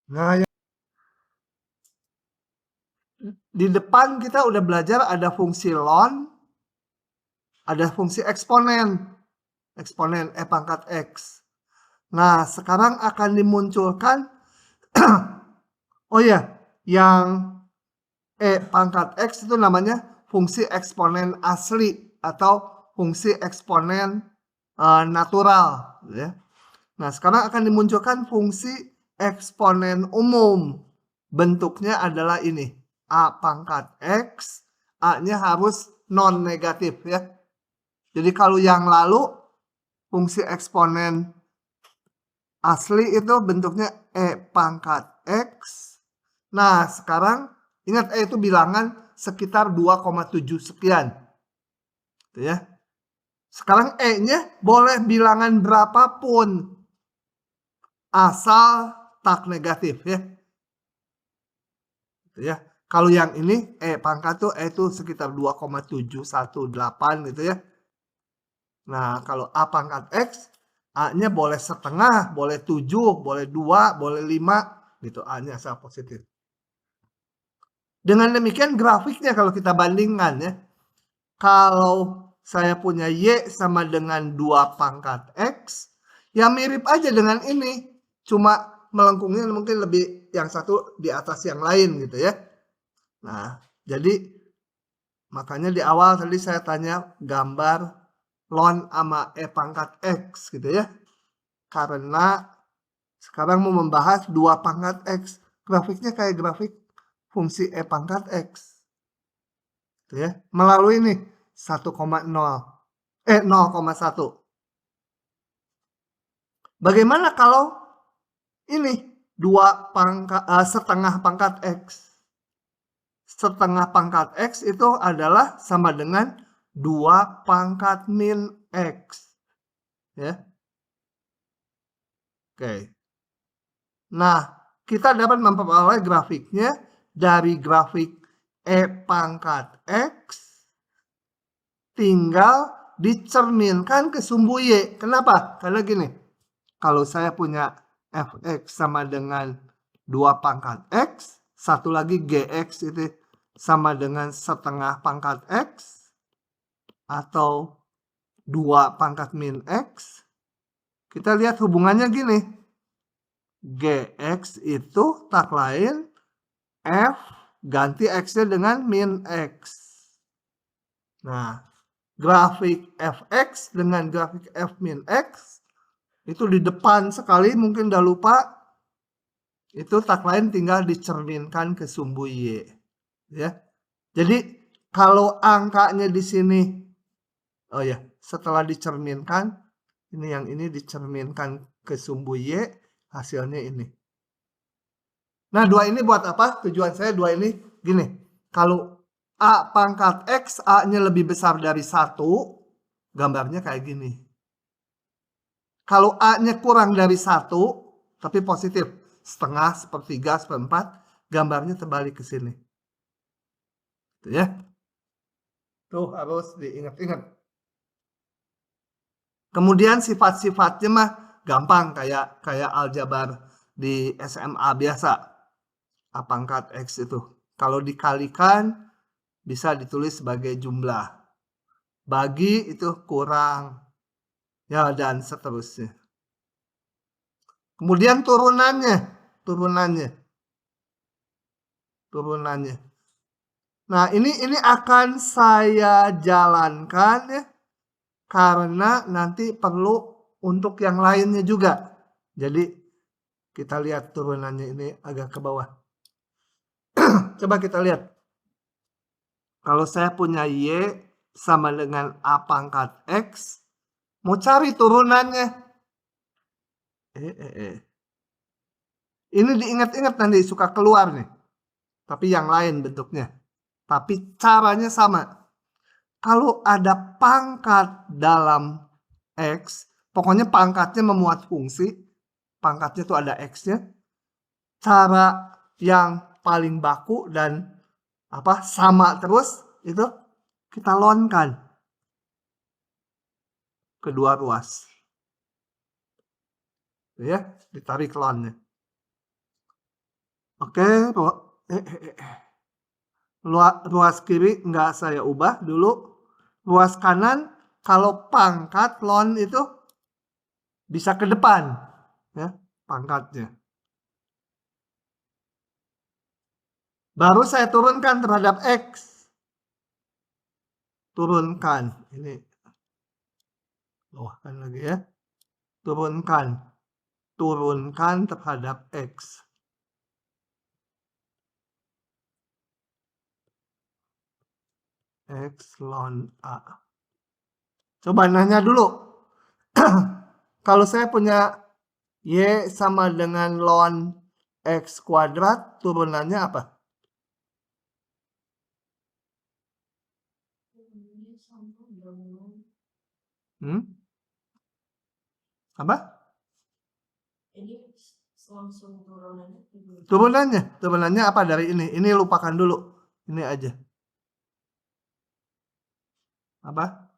Nah, di depan kita udah belajar ada fungsi ln, ada fungsi eksponen. Eksponen E pangkat X. Nah, sekarang akan dimunculkan, oh ya, yang E pangkat X itu namanya fungsi eksponen asli atau fungsi eksponen natural. Ya. Nah, sekarang akan dimunculkan fungsi eksponen umum. Bentuknya adalah ini. A pangkat X, A-nya harus non-negatif ya. Jadi kalau yang lalu, fungsi eksponen asli itu bentuknya E pangkat X. Nah, sekarang ingat E itu bilangan sekitar 2,7 sekian. Gitu ya. Sekarang E-nya boleh bilangan berapapun. Asal tak negatif ya. Gitu ya. Kalau yang ini E pangkat tuh E itu sekitar 2,718 gitu ya. Nah, kalau A pangkat X, A-nya boleh setengah, boleh 7, boleh 2, boleh 5, gitu. A-nya asal positif. Dengan demikian grafiknya kalau kita bandingkan ya. Kalau saya punya Y sama dengan 2 pangkat X, ya mirip aja dengan ini. Cuma melengkungnya mungkin lebih yang satu di atas yang lain gitu ya. Nah, jadi makanya di awal tadi saya tanya gambar ln sama E pangkat X gitu ya. Karena sekarang mau membahas 2 pangkat X. Grafiknya kayak grafik fungsi E pangkat X. Gitu ya. Melalui ini 1,0. 0,1. Bagaimana kalau ini 2 pangkat, setengah pangkat X? Setengah pangkat X itu adalah sama dengan 2 pangkat min X. Ya. Oke. Nah, kita dapat memperoleh grafiknya dari grafik E pangkat X tinggal dicerminkan ke sumbu Y. Kenapa? Karena gini, kalau saya punya Fx sama dengan 2 pangkat X, satu lagi Gx itu sama dengan setengah pangkat X, atau 2 pangkat min X, kita lihat hubungannya gini. Gx itu tak lain F ganti X-nya dengan min X. Nah, grafik Fx dengan grafik F min X itu di depan sekali, mungkin udah lupa. Itu tak lain tinggal dicerminkan ke sumbu Y. Ya. Jadi kalau angkanya di sini, oh ya, setelah dicerminkan, ini yang ini dicerminkan ke sumbu Y, hasilnya ini. Nah, 2 ini buat apa? Tujuan saya 2 ini gini. Kalau A pangkat X, A-nya lebih besar dari 1, gambarnya kayak gini. Kalau A-nya kurang dari 1, tapi positif, setengah, sepertiga, seperempat, gambarnya terbalik ke sini. Tuh ya. Tuh harus diingat-ingat. Kemudian sifat-sifatnya mah gampang kayak aljabar di SMA biasa. A pangkat X itu. Kalau dikalikan bisa ditulis sebagai jumlah. Bagi itu kurang. Ya, dan seterusnya. Kemudian turunannya. Nah, ini akan saya jalankan ya. Karena nanti perlu untuk yang lainnya juga. Jadi kita lihat turunannya ini agak ke bawah. Coba kita lihat. Kalau saya punya Y sama dengan A pangkat X, mau cari turunannya. Ini diingat-ingat nanti suka keluar nih. Tapi yang lain bentuknya. Tapi caranya sama. Kalau ada pangkat dalam X, pokoknya pangkatnya memuat fungsi, pangkatnya itu ada X-nya. Cara yang paling baku dan sama terus itu kita lonkan kedua ruas. Ya, ditarik lonnya. Oke, ruas kiri nggak saya ubah dulu. Ruas kanan, kalau pangkat ln itu bisa ke depan, ya, pangkatnya. Baru saya turunkan terhadap X. Turunkan. Ini bawahkan lagi ya. Turunkan. Turunkan terhadap X. X ln A. Coba nanya dulu. Kalau saya punya Y sama dengan ln X kuadrat, turunannya apa? Apa? Turunannya apa dari ini? Ini lupakan dulu. Ini aja. Apa?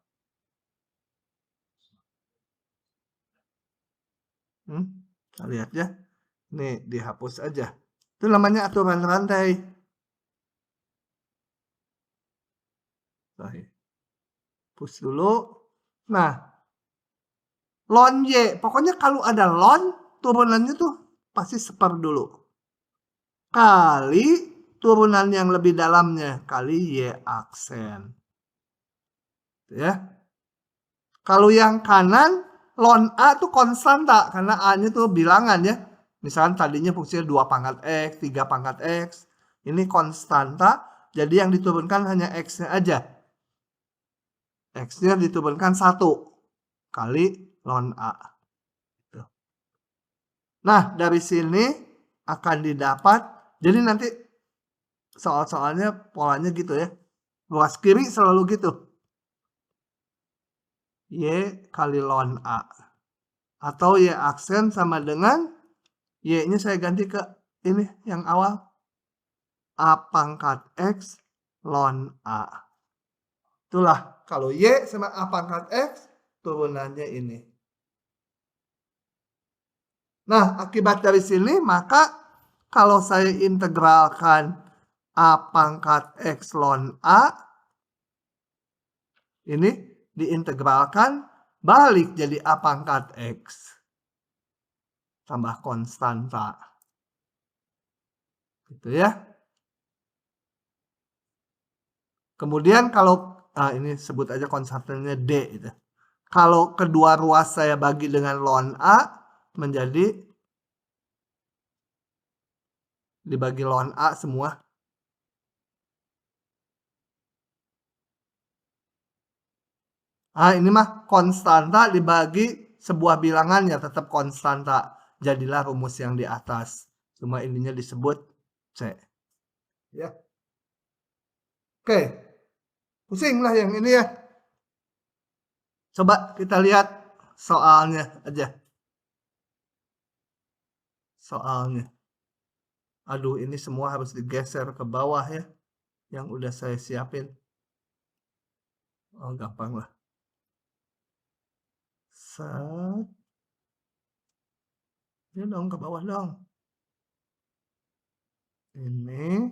Kita lihat ya. Nih, dihapus aja. Itu namanya aturan rantai. Hapus dulu. Nah, ln Y. Pokoknya kalau ada ln, turunannya tuh pasti seper dulu. Kali turunan yang lebih dalamnya. Kali Y aksen. Ya. Kalau yang kanan, ln A tuh konstanta. Karena A-nya tuh bilangan ya. Misalkan tadinya fungsinya 2 pangkat X, 3 pangkat X. Ini konstanta. Jadi yang diturunkan hanya X-nya aja. X-nya diturunkan 1 kali ln A. Nah, dari sini akan didapat. Jadi nanti soal-soalnya polanya gitu ya. Ruas kiri selalu gitu. Y kali ln A. Atau Y aksen sama dengan Y-nya saya ganti ke ini yang awal. A pangkat X ln A. Itulah kalau Y sama A pangkat X turunannya ini. Nah, akibat dari sini maka kalau saya integralkan A pangkat X ln A, ini diintegralkan balik jadi A pangkat X. Tambah konstanta. Gitu ya. Kemudian kalau, ini sebut aja konstantannya D. Gitu. Kalau kedua ruas saya bagi dengan ln A, menjadi dibagi ln A semua. Ini mah konstanta dibagi sebuah bilangan ya tetap konstanta. Jadilah rumus yang di atas. Cuma ininya disebut C. Ya. Oke. Pusing lah yang ini ya. Coba kita lihat soalnya aja. Soalnya. Aduh, ini semua harus digeser ke bawah ya. Yang udah saya siapin. Oh, gampang lah. Set. Ini dong ke bawah dong. Ini.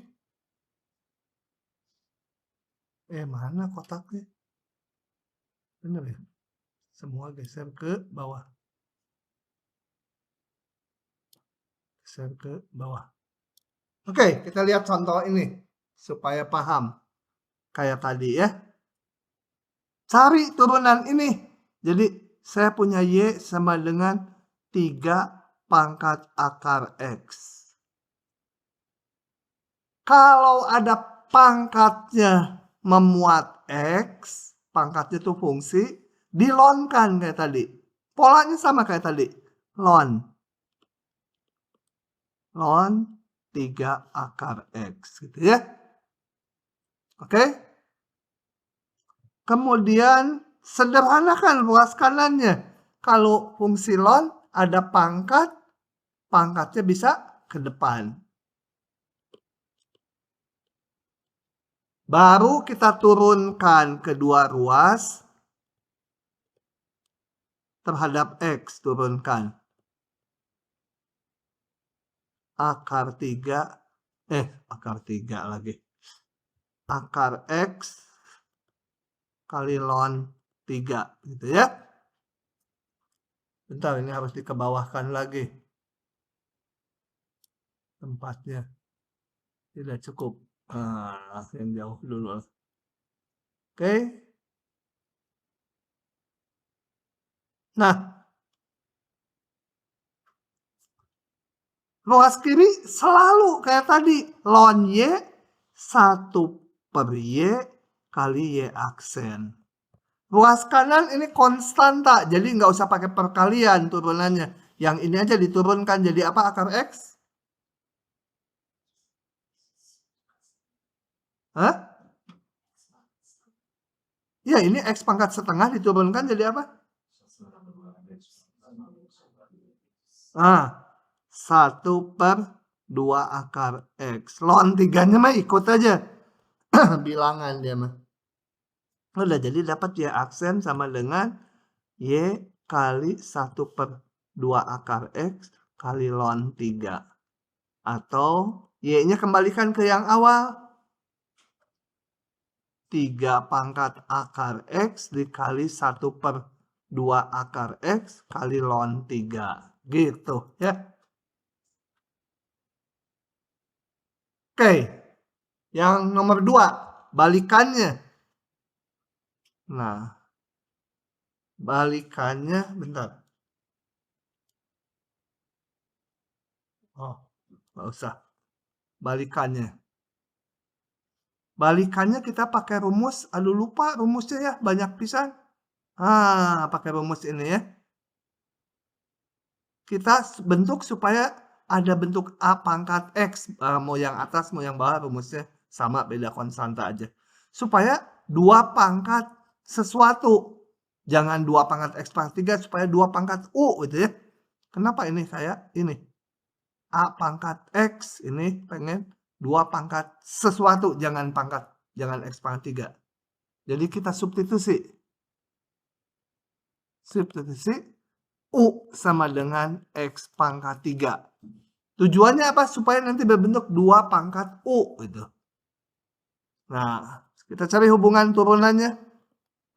Mana kotaknya? Bener ya? Semua geser ke bawah. Geser ke bawah. Oke, kita lihat contoh ini. Supaya paham. Kayak tadi ya. Cari turunan ini. Jadi, saya punya Y sama dengan 3 pangkat akar X. Kalau ada pangkatnya memuat X, pangkatnya itu fungsi, dilonkan kayak tadi. Polanya sama kayak tadi. Ln 3 akar X. Gitu ya. Oke. Kemudian sederhanakan ruas kanannya. Kalau fungsi ln ada pangkat, pangkatnya bisa ke depan. Baru kita turunkan kedua ruas terhadap X. Turunkan. Akar 3 Akar 3 lagi. Akar X kali ln 3 gitu ya. Bentar, ini harus dikebawahkan lagi. Tempatnya tidak cukup. Yang jauh dulu. Oke. Nah, ruas kiri selalu kayak tadi. Ln Y 1/Y kali Y aksen. Ruas kanan ini konstanta, jadi nggak usah pakai perkalian turunannya. Yang ini aja diturunkan jadi apa akar X? Hah? Ya, ini X pangkat setengah diturunkan jadi apa? 1/2 akar X. Ln 3-nya mah ikut aja. Bilangan dia mah. Udah, jadi dapat Y aksen sama dengan Y kali 1/2 akar X kali ln 3. Atau Y-nya kembalikan ke yang awal. 3 pangkat akar X dikali 1/2 akar X kali ln 3. Gitu ya. Oke. Yang nomor 2. Balikannya. Nah. Balikannya. Bentar. Nggak usah. Balikannya. Balikannya kita pakai rumus. Aduh lupa rumusnya ya. Banyak pisan. Pakai rumus ini ya. Kita bentuk supaya ada bentuk A pangkat X. Mau yang atas, mau yang bawah rumusnya sama, beda konstanta aja. Supaya 2 pangkat sesuatu. Jangan 2 pangkat X pangkat 3, supaya 2 pangkat U gitu ya. Kenapa ini kayak ini? A pangkat X, ini pengen 2 pangkat sesuatu, jangan X pangkat 3. Jadi kita substitusi. U sama dengan X pangkat 3. Tujuannya apa? Supaya nanti berbentuk 2 pangkat U gitu. Nah, kita cari hubungan turunannya.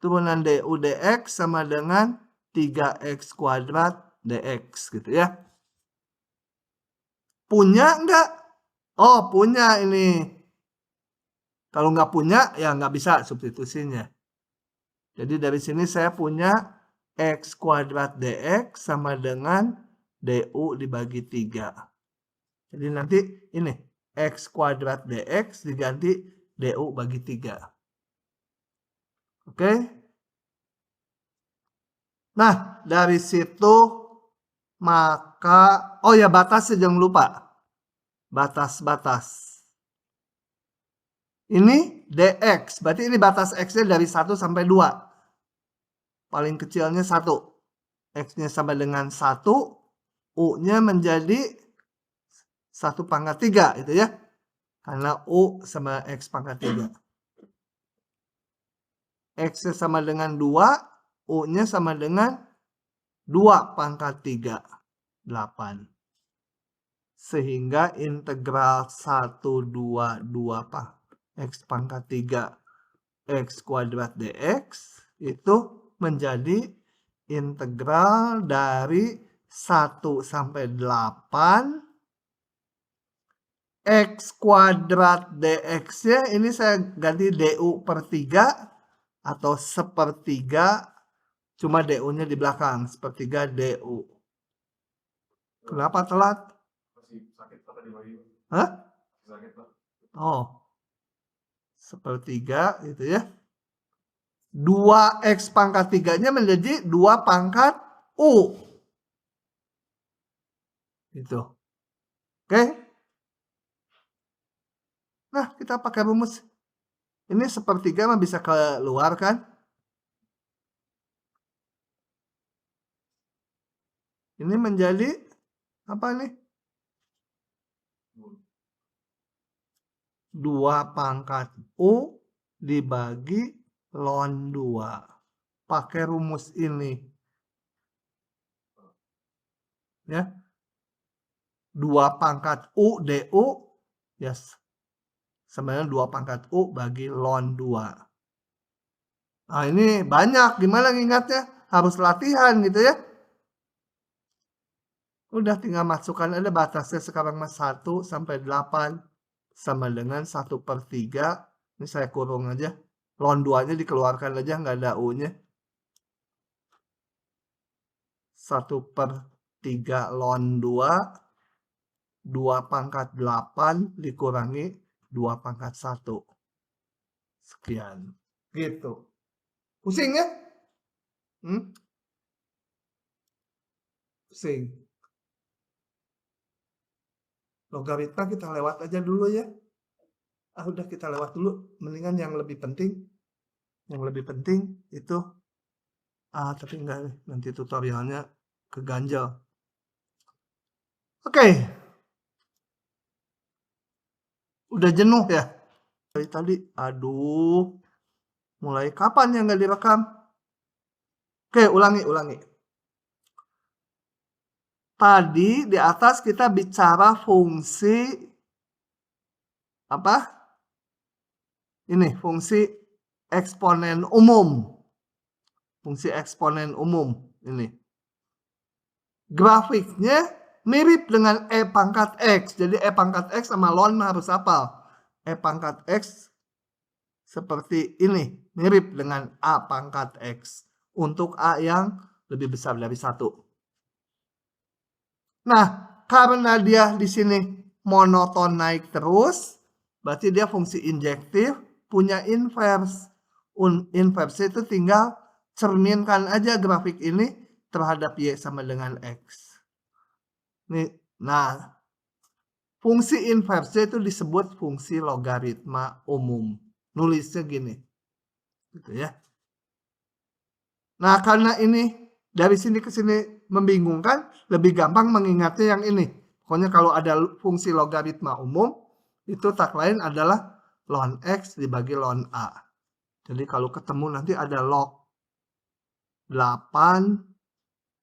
Turunan DU DX sama dengan 3X kuadrat DX gitu ya. Punya enggak? Oh, punya ini. Kalau nggak punya, ya nggak bisa substitusinya. Jadi dari sini saya punya X kuadrat DX sama dengan DU dibagi 3. Jadi nanti ini X kuadrat DX diganti DU bagi 3. Oke. Nah, dari situ maka, oh ya batasnya jangan lupa. Batas-batas. Ini DX, berarti ini batas X-nya dari 1 sampai 2. Paling kecilnya 1. X-nya sama dengan 1, U-nya menjadi 1 pangkat 3 itu ya. Karena U sama X pangkat 3. X-nya sama dengan 2, U-nya sama dengan 2 pangkat 3, 8. Sehingga integral 1/2 X pangkat 3 X kuadrat DX itu menjadi integral dari 1 sampai 8 X kuadrat DX-nya ini saya ganti DU per 3 atau sepertiga, cuma DU-nya di belakang, sepertiga DU. Kenapa telat? Hah? Oh, sepertiga gitu ya. 2X pangkat 3-nya menjadi 2 pangkat U. Gitu. Oke. Nah, kita pakai rumus. Ini sepertiga mah bisa keluar kan? Ini menjadi apa nih? 2 pangkat U dibagi ln 2. Pakai rumus ini. Ya. 2 pangkat U DU Ya, sama dengan 2 pangkat U bagi ln 2. Nah, ini banyak, gimana ngingatnya? Harus latihan gitu ya. Udah tinggal masukkan aja batasnya sekarang mas 1 sampai 8 sama dengan 1/3. Ini saya kurung aja. Ln 2-nya dikeluarkan aja, nggak ada U-nya. 1/3 ln 2, 2 pangkat 8 dikurangi 2 pangkat 1. Sekian. Gitu. Pusing ya? Pusing. Logaritma kita lewat aja dulu ya. Udah kita lewat dulu. Mendingan yang lebih penting. Yang lebih penting itu tapi enggak nih, nanti tutorialnya keganjal. Oke. Udah jenuh ya? Dari tadi, aduh. Mulai kapan yang nggak direkam? Oke, ulangi. Tadi di atas kita bicara fungsi apa? Ini, fungsi eksponen umum. Fungsi eksponen umum ini. Grafiknya mirip dengan E pangkat X. Jadi E pangkat X sama ln harus hafal. E pangkat X seperti ini. Mirip dengan A pangkat X. Untuk A yang lebih besar dari 1. Nah, karena dia di sini monoton naik terus, berarti dia fungsi injektif, punya inverse. Inverse itu tinggal cerminkan aja grafik ini terhadap Y sama dengan X. Nih, nah, fungsi inverse itu disebut fungsi logaritma umum. Nulisnya gini. Gitu ya. Nah, karena ini dari sini ke sini membingungkan, lebih gampang mengingatnya yang ini. Pokoknya kalau ada fungsi logaritma umum, itu tak lain adalah ln X dibagi ln A. Jadi kalau ketemu nanti ada log 8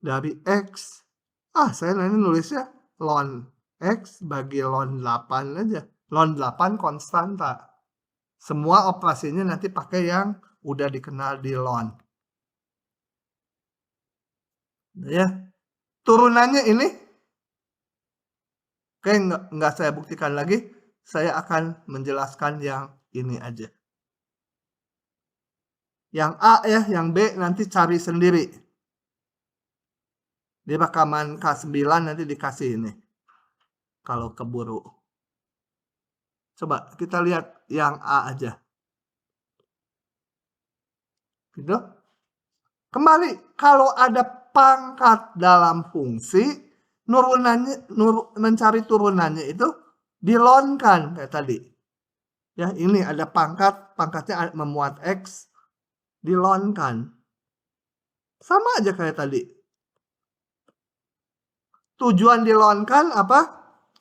dari X. Saya nanti nulisnya ln X bagi ln 8 aja. Ln 8 konstanta. Semua operasinya nanti pakai yang udah dikenal di ln. Ya, turunannya ini, oke, nggak saya buktikan lagi. Saya akan menjelaskan yang ini aja. Yang A ya, yang B nanti cari sendiri. Di rekaman K9 nanti dikasih ini. Kalau keburu. Coba kita lihat yang A aja. Gitu. Kembali, kalau ada pangkat dalam fungsi, mencari turunannya itu dilonkan kayak tadi. Ya, ini ada pangkatnya memuat X, dilonkan. Sama aja kayak tadi. Tujuan dilonkan apa?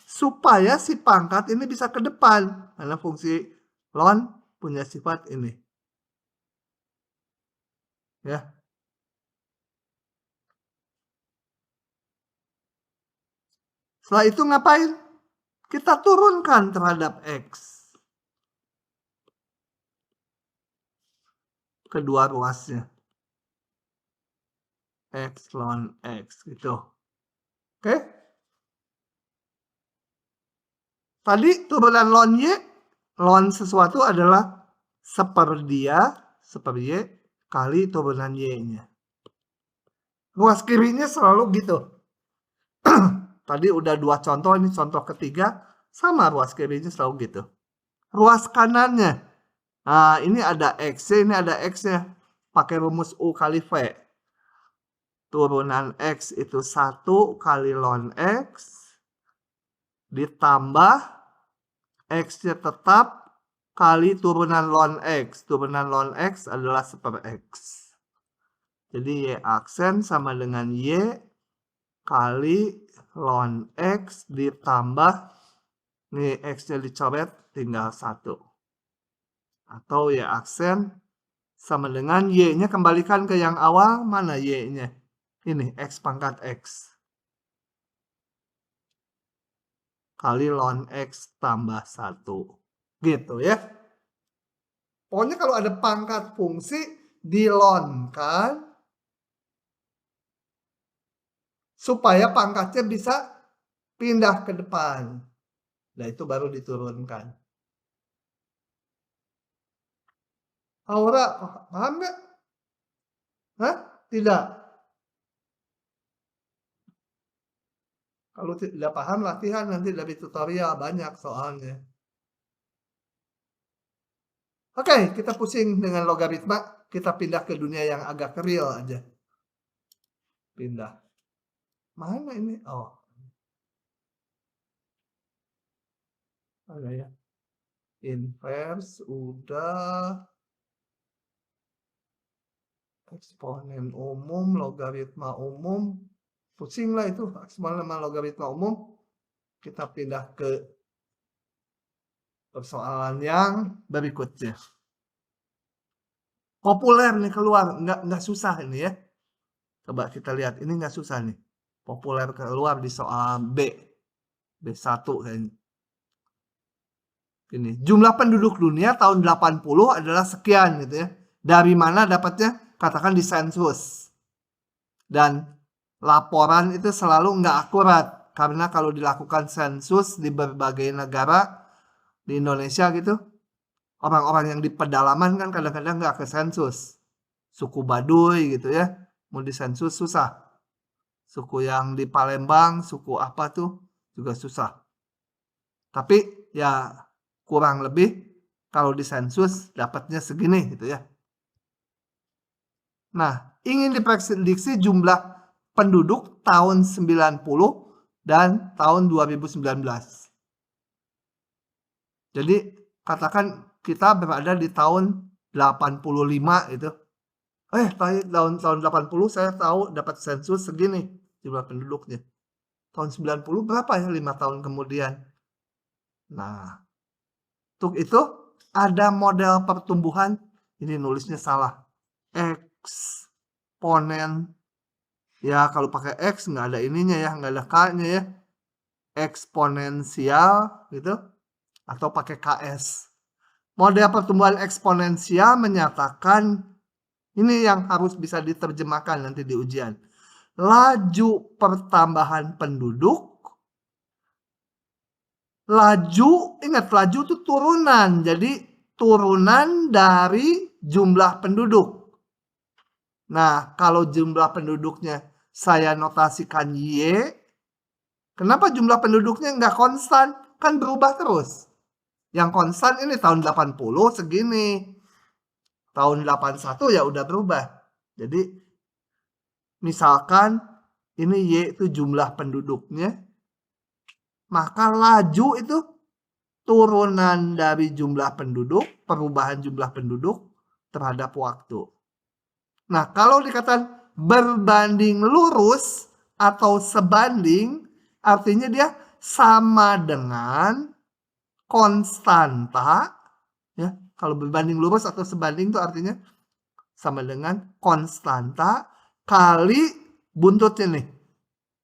Supaya si pangkat ini bisa ke depan. Karena fungsi ln punya sifat ini. Ya. Setelah itu ngapain? Kita turunkan terhadap X. Kedua ruasnya. X ln X gitu. Oke? Tadi turunan ln Y, ln sesuatu adalah seperdia, seper Y, kali turunan Y-nya. Ruas kirinya selalu gitu. Tadi udah 2 contoh, ini contoh ketiga, sama ruas kirinya selalu gitu. Ruas kanannya, nah ini ada X, ini ada X-nya. Pakai rumus U kali V. Turunan X itu 1 kali ln X, ditambah X-nya tetap kali turunan ln X. Turunan ln X adalah seper X. Jadi Y aksen sama dengan Y kali ln X ditambah, nih X-nya dicoret tinggal 1. Atau Y aksen sama dengan Y-nya kembalikan ke yang awal, mana Y-nya? Ini X pangkat X. kali ln X tambah 1. Gitu ya. Pokoknya kalau ada pangkat fungsi, dilonkan supaya pangkatnya bisa pindah ke depan. Nah, itu baru diturunkan. Aura, paham nggak? Hah? Tidak? Kalau tidak paham, latihan nanti dari tutorial, banyak soalnya. Oke, kita pusing dengan logaritma. Kita pindah ke dunia yang agak real aja. Pindah. Mana ini? Oh. Ada ya. Inverse udah. Eksponen umum, logaritma umum. Pusing lah itu. Eksponen sama logaritma umum. Kita pindah ke persoalan yang berikutnya. Populer nih keluar, nggak susah ini ya. Coba kita lihat, ini nggak susah nih. Populer keluar di soal B1 kayaknya. Ini, jumlah penduduk dunia tahun 80 adalah sekian gitu ya. Dari mana dapatnya? Katakan di sensus. Dan laporan itu selalu nggak akurat. Karena kalau dilakukan sensus di berbagai negara, di Indonesia gitu, orang-orang yang di pedalaman kan kadang-kadang nggak ke sensus. Suku Baduy gitu ya, mau di sensus susah. Suku yang di Palembang, suku apa tuh juga susah. Tapi ya kurang lebih kalau di sensus dapatnya segini gitu ya. Nah, ingin diprediksi jumlah penduduk tahun 90 dan tahun 2019. Jadi katakan kita berada di tahun 85 itu. Tahun 80 saya tahu dapat sensus segini jumlah penduduknya. Tahun 90 berapa ya 5 tahun kemudian. Nah, untuk itu ada model pertumbuhan, ini nulisnya salah. Eksponen. Ya kalau pakai X nggak ada ininya ya, nggak ada K-nya ya. Eksponensial gitu. Atau pakai KS. Model pertumbuhan eksponensial menyatakan, ini yang harus bisa diterjemahkan nanti di ujian. Laju pertambahan penduduk. Laju, ingat laju itu turunan. Jadi turunan dari jumlah penduduk. Nah, kalau jumlah penduduknya saya notasikan Y. Kenapa jumlah penduduknya nggak konstan? Kan berubah terus. Yang konstan ini tahun 80 segini. Tahun 81 ya udah berubah. Jadi misalkan ini Y itu jumlah penduduknya. Maka laju itu turunan dari jumlah penduduk, perubahan jumlah penduduk terhadap waktu. Nah, kalau dikatakan berbanding lurus atau sebanding, artinya dia sama dengan konstanta. Ya, kalau berbanding lurus atau sebanding itu artinya sama dengan konstanta kali buntutnya nih.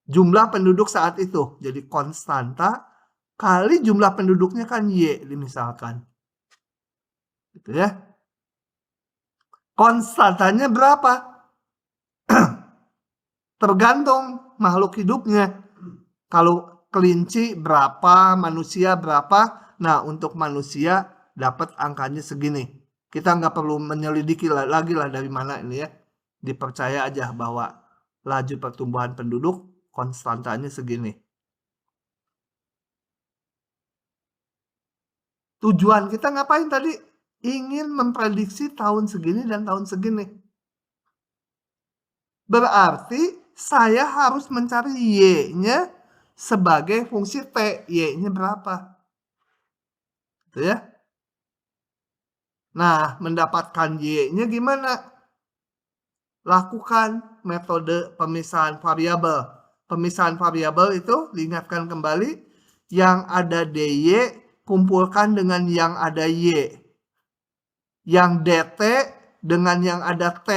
Jumlah penduduk saat itu. Jadi konstanta kali jumlah penduduknya kan Y misalkan. Gitu ya. Konstantanya berapa? Tergantung makhluk hidupnya. Kalau kelinci berapa, manusia berapa. Nah, untuk manusia dapat angkanya segini. Kita nggak perlu menyelidiki lagi lah dari mana ini ya. Dipercaya aja bahwa laju pertumbuhan penduduk konstantanya segini. Tujuan kita ngapain tadi? Ingin memprediksi tahun segini dan tahun segini. Berarti saya harus mencari Y-nya sebagai fungsi T. Y-nya berapa? Gitu ya. Nah, mendapatkan Y-nya gimana? Lakukan metode pemisahan variabel. Pemisahan variabel itu diingatkan kembali, yang ada DY kumpulkan dengan yang ada Y. Yang DT dengan yang ada T.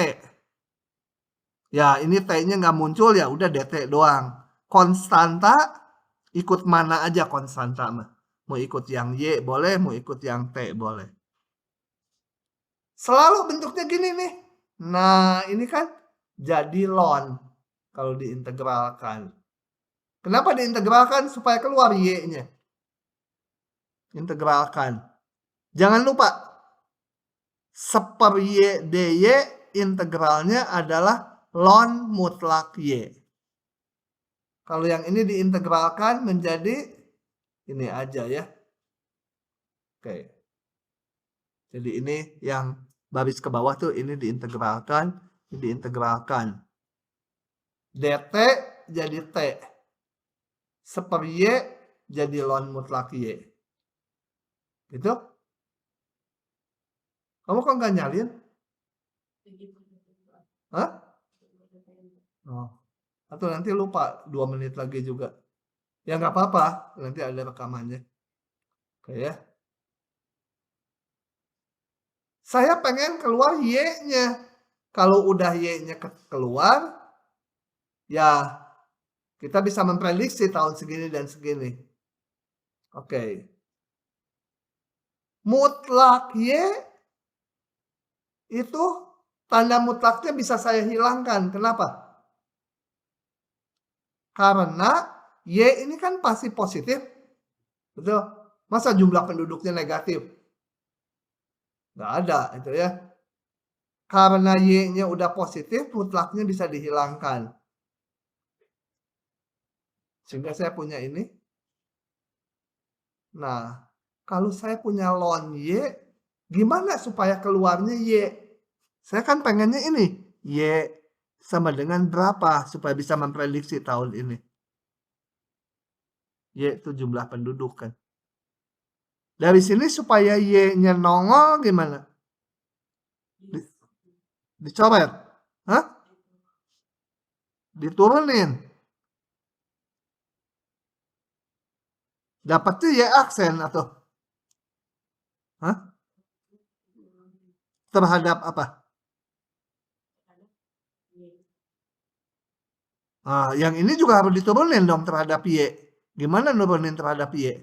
Ya, ini T-nya nggak muncul, ya udah DT doang. Konstanta Ikut mana aja konstanta mah. Mau ikut yang Y boleh, mau ikut yang T boleh. Selalu bentuknya gini nih. Nah, ini kan jadi ln kalau diintegralkan. Kenapa diintegralkan? Supaya keluar Y-nya. Integralkan. Jangan lupa, seper Y dy integralnya adalah ln mutlak Y. Kalau yang ini diintegralkan menjadi ini aja ya. Oke. Jadi ini yang baris ke bawah tuh ini diintegralkan, dt jadi t. Seper Y jadi ln mutlak Y. Gitu? Kamu kok nggak nyalin? Hah? Oh. Atau nanti lupa 2 menit lagi juga. Ya nggak apa-apa, nanti ada rekamannya. Oke ya. Saya pengen keluar Y-nya. Kalau udah Y-nya keluar, ya kita bisa memprediksi tahun segini dan segini. Oke. Mutlak Y itu tanda mutlaknya bisa saya hilangkan. Kenapa? Karena Y ini kan pasti positif. Betul? Masa jumlah penduduknya negatif? Nggak ada itu ya. Karena Y-nya udah positif, mutlaknya bisa dihilangkan. Sehingga saya punya ini. Nah, kalau saya punya ln Y, gimana supaya keluarnya Y? Saya kan pengennya ini. Y sama dengan berapa supaya bisa memprediksi tahun ini. Y itu jumlah penduduk kan. Dari sini supaya Y-nya nongol gimana? Dicoret. Hah? Diturunin. Dapatnya Y aksen atau? Hah? Terhadap apa? Nah, yang ini juga harus diturunin dong terhadap Y. Gimana nurunin terhadap Y?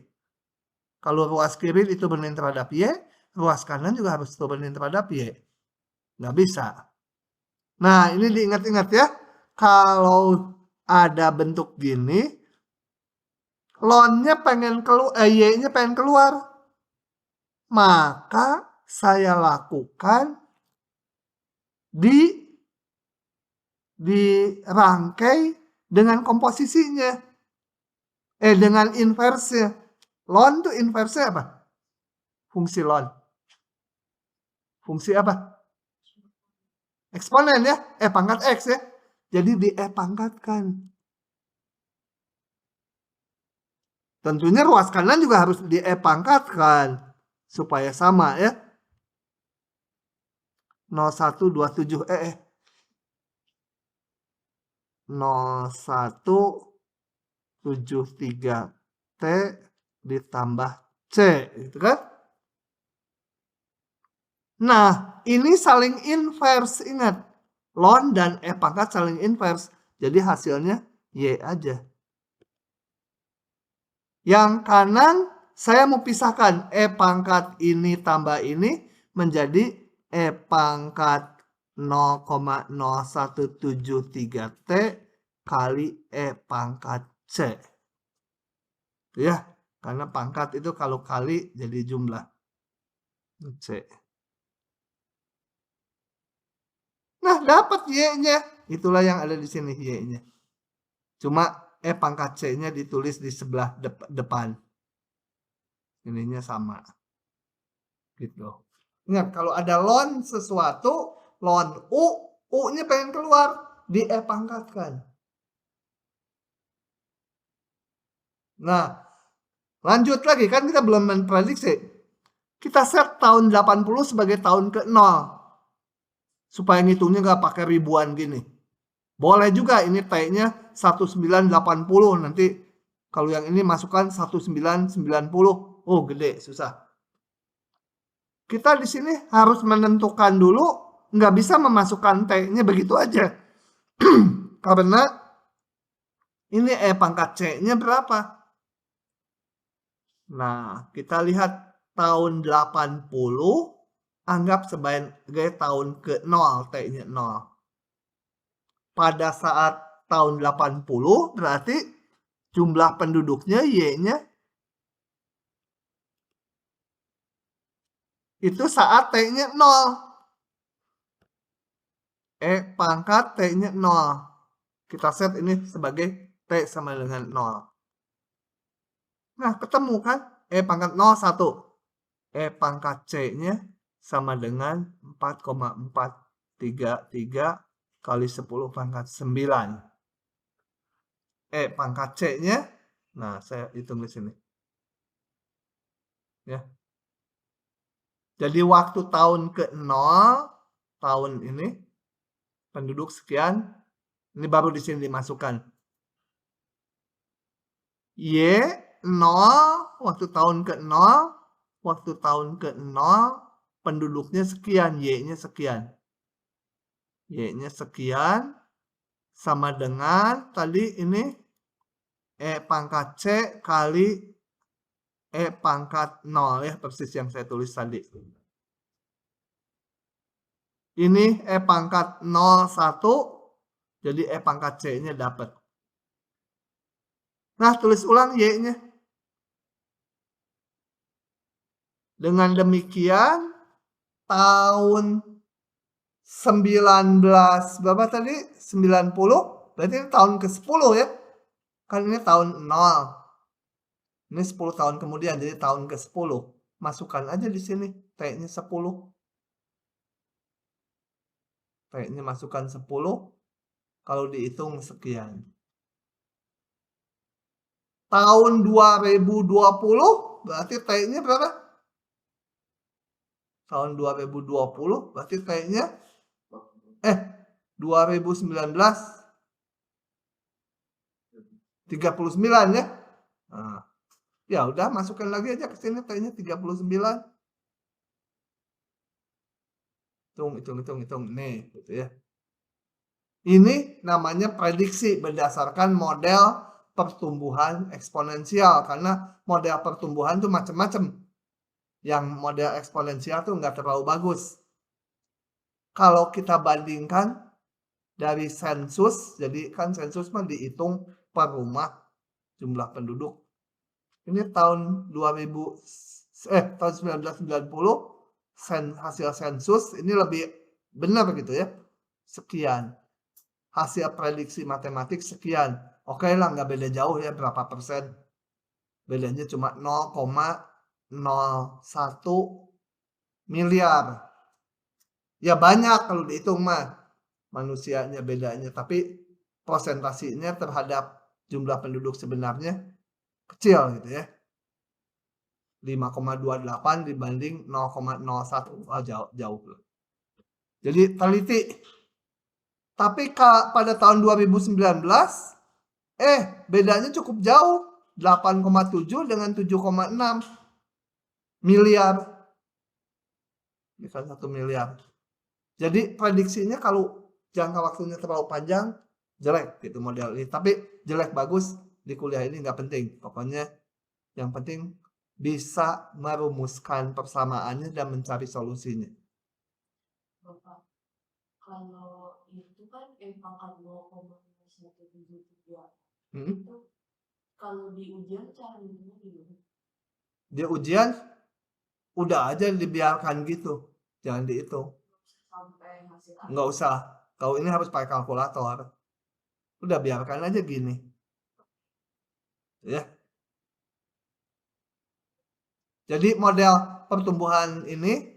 Kalau ruas kiri diturunin terhadap Y, ruas kanan juga harus turunin terhadap Y. Nggak bisa. Nah, ini diingat-ingat ya. Kalau ada bentuk gini, ln-nya pengen keluar, Y-nya pengen keluar. Maka saya lakukan dirangkai dengan komposisinya. Dengan inversnya. Ln itu inversnya apa? Fungsi ln. Fungsi apa? Eksponen ya. Pangkat X ya. Jadi di-pangkatkan. Tentunya ruas kanan juga harus di-pangkatkan. Supaya sama ya. 0127 0173 T ditambah C gitu kan. Nah, ini saling inverse, ingat. Ln dan pangkat saling inverse. Jadi hasilnya Y aja. Yang kanan saya mau pisahkan pangkat ini tambah ini menjadi pangkat 0,0173 T kali pangkat C. Ya, karena pangkat itu kalau kali jadi jumlah. C. Nah, dapat Y-nya. Itulah yang ada di sini Y-nya. Cuma pangkat C-nya ditulis di sebelah depan. Ininya sama. Gitu. Ingat, kalau ada ln sesuatu, ln U-nya pengen keluar, di-pangkatkan. Nah, lanjut lagi, kan kita belum memprediksi. Kita set tahun 80 sebagai tahun ke-0. Supaya ngitungnya nggak pakai ribuan gini. Boleh juga ini T-nya 1980. Nanti kalau yang ini masukkan 1990. Oh, gede, susah. Kita di sini harus menentukan dulu, nggak bisa memasukkan T-nya begitu aja. Karena ini pangkat C-nya berapa? Nah, kita lihat tahun 80 anggap sebagai tahun ke-0, T-nya 0. Pada saat tahun 80 berarti jumlah penduduknya Y-nya itu saat T-nya 0. E pangkat T-nya 0. Kita set ini sebagai T sama dengan 0. Nah, ketemu kan? E pangkat 0, 1. E pangkat C-nya sama dengan 4,433 kali 10 pangkat 9. E pangkat C-nya, nah saya hitung di sini. Ya. Jadi waktu tahun ke-0, tahun ini, penduduk sekian, ini baru di sini dimasukkan. Y 0, waktu tahun ke-0, waktu tahun ke-0, penduduknya sekian, Y-nya sekian. Y-nya sekian, sama dengan tadi ini E pangkat C kali E pangkat 0 ya, persis yang saya tulis tadi. Ini E pangkat 01, jadi E pangkat C-nya dapat. Nah, tulis ulang Y-nya. Dengan demikian, tahun 19 berapa tadi? 90, berarti ini tahun ke-10 ya. Kan ini tahun 0. Ini 10 tahun kemudian, jadi tahun ke-10. Masukkan aja di sini, T-nya 10. T-nya masukkan 10, kalau dihitung sekian. Tahun 2020, berarti T-nya berapa? Tahun 2020, berarti T-nya 2019, 39 ya. Nah, ya udah masukkan lagi aja ke sini T-nya 39. Hitung. Nih, gitu ya. Ini namanya prediksi berdasarkan model pertumbuhan eksponensial. Karena model pertumbuhan tuh macam-macam. Yang model eksponensial tuh nggak terlalu bagus. Kalau kita bandingkan dari sensus, jadi kan sensus mah dihitung per rumah jumlah penduduk. Ini tahun 1990 hasil sensus ini lebih benar gitu ya. Sekian. Hasil prediksi matematik sekian. Oke lah, nggak beda jauh ya, berapa persen. Bedanya cuma 0,01 miliar. Ya banyak kalau dihitung mah. Manusianya bedanya. Tapi prosentasinya terhadap jumlah penduduk sebenarnya kecil gitu ya. 5,28 dibanding 0,01. Jauh. Jadi teliti. Tapi pada tahun 2019, bedanya cukup jauh. 8,7 dengan 7,6 miliar. Ini kan 1 miliar. Jadi prediksinya kalau jangka waktunya terlalu panjang, jelek gitu model ini. Tapi jelek bagus di kuliah ini nggak penting. Pokoknya yang penting bisa merumuskan persamaannya dan mencari solusinya. Bapak, kalau itu kan pangkat 0,173 itu kalau di ujian cara hitungnya gimana? Di ujian udah aja dibiarkan gitu, jangan dihitung. Sampai hasil akhir. Nggak usah. Kalau ini harus pakai kalkulator. Udah biarkan aja gini. Ya. Jadi model pertumbuhan ini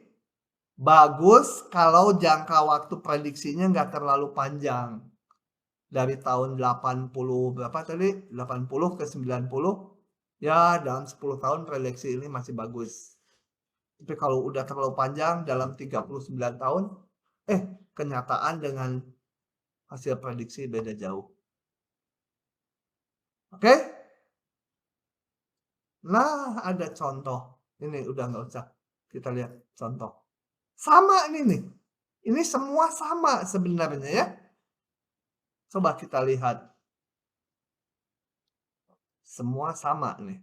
bagus kalau jangka waktu prediksinya nggak terlalu panjang. Dari tahun 80 berapa tadi? 80 ke 90. Ya, dalam 10 tahun prediksi ini masih bagus. Tapi kalau udah terlalu panjang dalam 39 tahun, kenyataan dengan hasil prediksi beda jauh. Oke? Nah, ada contoh. Ini udah nggak usah. Kita lihat contoh. Sama ini nih. Ini semua sama sebenarnya ya. Coba kita lihat. Semua sama nih.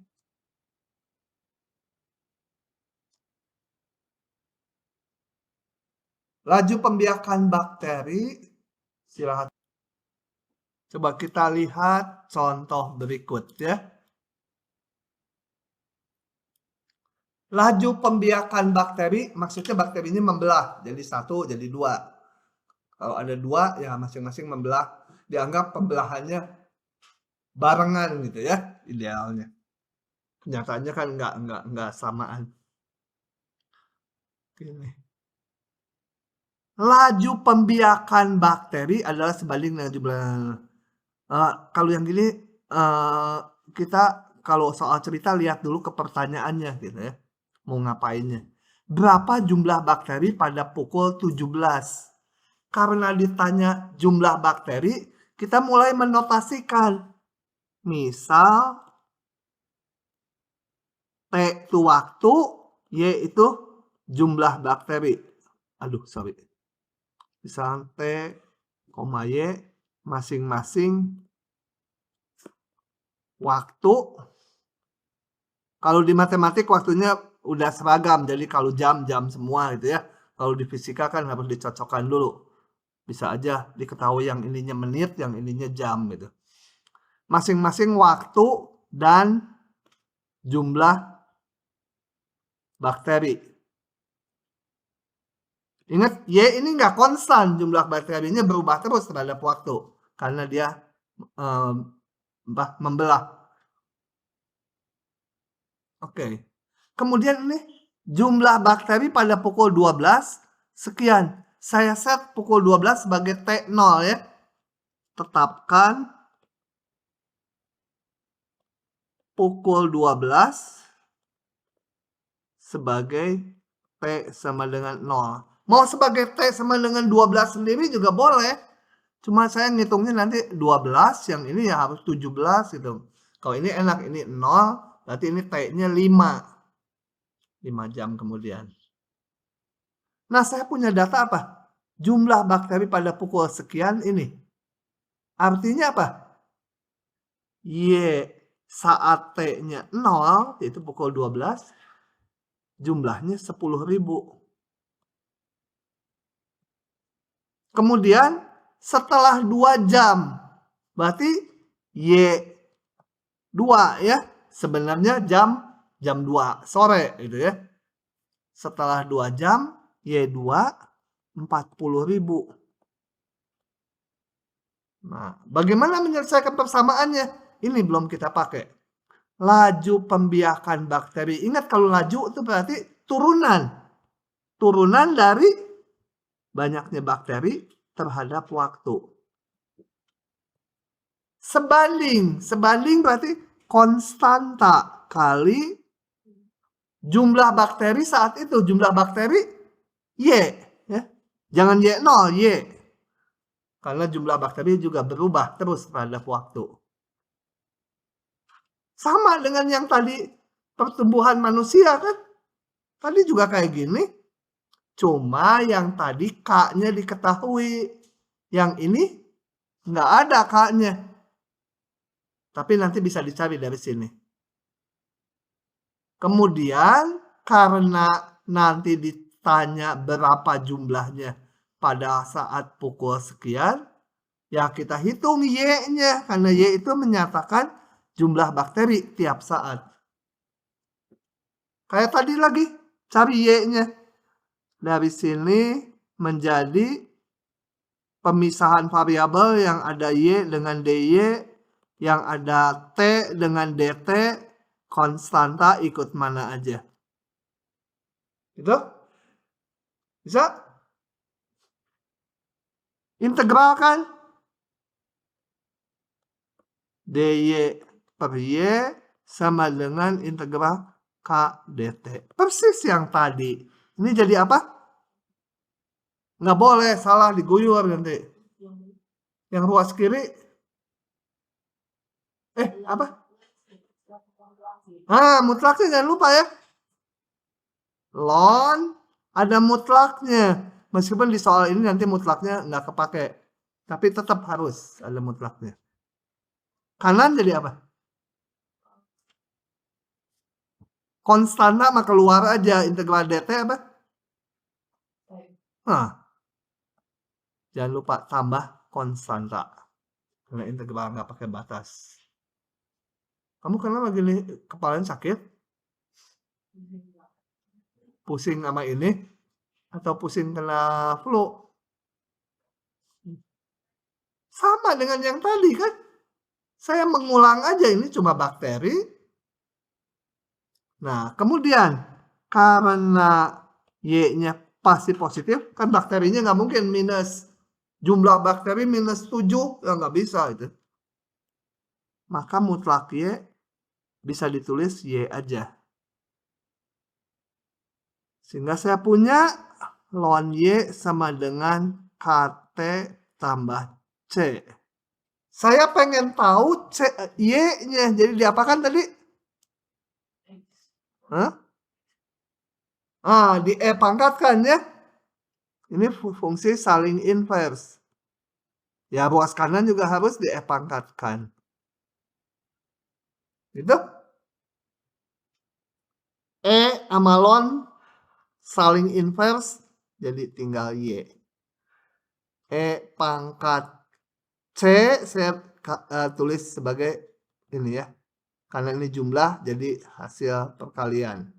Laju pembiakan bakteri, silahkan. Coba kita lihat contoh berikut ya. Laju pembiakan bakteri, maksudnya bakteri ini membelah jadi 1 jadi 2. Kalau ada 2 ya masing-masing membelah, dianggap pembelahannya barengan gitu ya idealnya. Kenyataannya kan enggak samaan. Oke. Laju pembiakan bakteri adalah sebanding dengan jumlah. Kalau yang gini kita kalau soal cerita lihat dulu ke pertanyaannya gitu ya. Mau ngapainnya. Berapa jumlah bakteri pada pukul 17? Karena ditanya jumlah bakteri, kita mulai menotasikan. Misal T itu waktu, Y itu jumlah bakteri. Aduh, sorry. Misal T, Y masing-masing waktu. Kalau di matematik waktunya udah seragam, jadi kalau jam semua gitu ya. Kalau di fisika kan harus dicocokkan dulu. Bisa aja diketahui yang ininya menit, yang ininya jam gitu. Masing-masing waktu dan jumlah bakteri. Ingat, Y ini nggak konstan, jumlah bakterinya berubah terus terhadap waktu. Karena dia membelah. Oke. Kemudian ini jumlah bakteri pada pukul 12 sekian. Saya set pukul 12 sebagai T0 ya. Tetapkan pukul 12 sebagai T sama dengan 0. Mau sebagai T sama dengan 12 sendiri juga boleh. Cuma saya ngitungnya nanti 12, yang ini ya harus 17 gitu. Kalau ini enak, ini 0, berarti ini T-nya 5. 5 jam kemudian. Nah, saya punya data apa? Jumlah bakteri pada pukul sekian ini. Artinya apa? Y saat T-nya 0, yaitu pukul 12, jumlahnya 10.000. Kemudian setelah 2 jam, berarti Y2 ya, sebenarnya jam 2 sore gitu ya. Setelah 2 jam, Y2 40.000. Nah, bagaimana menyelesaikan persamaannya? Ini belum kita pakai. Laju pembiakan bakteri. Ingat kalau laju itu berarti turunan. Turunan dari banyaknya bakteri terhadap waktu. Sebanding berarti konstanta kali jumlah bakteri saat itu. Jumlah bakteri Y. Ya. Jangan Y0, Y. Karena jumlah bakteri juga berubah terus terhadap waktu. Sama dengan yang tadi pertumbuhan manusia kan. Tadi juga kayak gini. Cuma yang tadi K-nya diketahui. Yang ini nggak ada K-nya. Tapi nanti bisa dicari dari sini. Kemudian karena nanti ditanya berapa jumlahnya pada saat pukul sekian, ya kita hitung Y-nya. Karena Y itu menyatakan jumlah bakteri tiap saat. Kayak tadi lagi, cari Y-nya. Dari sini menjadi pemisahan variabel yang ada Y dengan DY, yang ada T dengan DT, konstanta ikut mana aja. Gitu? Bisa? Integral kan? DY per Y sama dengan integral K dt. Persis yang tadi. Ini jadi apa? Nggak boleh, salah, diguyur nanti. Yang ruas kiri. Apa? Mutlaknya jangan lupa ya. Ln ada mutlaknya. Meskipun di soal ini nanti mutlaknya nggak kepake. Tapi tetap harus ada mutlaknya. Kanan jadi apa? Konstanta mah keluar aja. Integral dt apa? Jangan lupa tambah konstanta. Karena integral nggak pakai batas. Kamu kenapa lagi nih kepalanya sakit? Pusing sama ini? Atau pusing kena flu? Sama dengan yang tadi kan? Saya mengulang aja, ini cuma bakteri. Nah, kemudian karena Y-nya pasti positif, kan bakterinya nggak mungkin minus. Jumlah bakteri minus 7, ya nggak bisa itu. Maka mutlak Y bisa ditulis Y aja. Sehingga saya punya ln Y sama dengan KT tambah C. Saya pengen tahu Y-nya. Jadi diapakan tadi? Hah? Ah, di E pangkat kan ya? Ini fungsi saling inverse. Ya, ruas kanan juga harus di E pangkatkan. Gitu? E sama ln saling inverse, jadi tinggal Y. E pangkat C saya tulis sebagai ini ya. Karena ini jumlah, jadi hasil perkalian.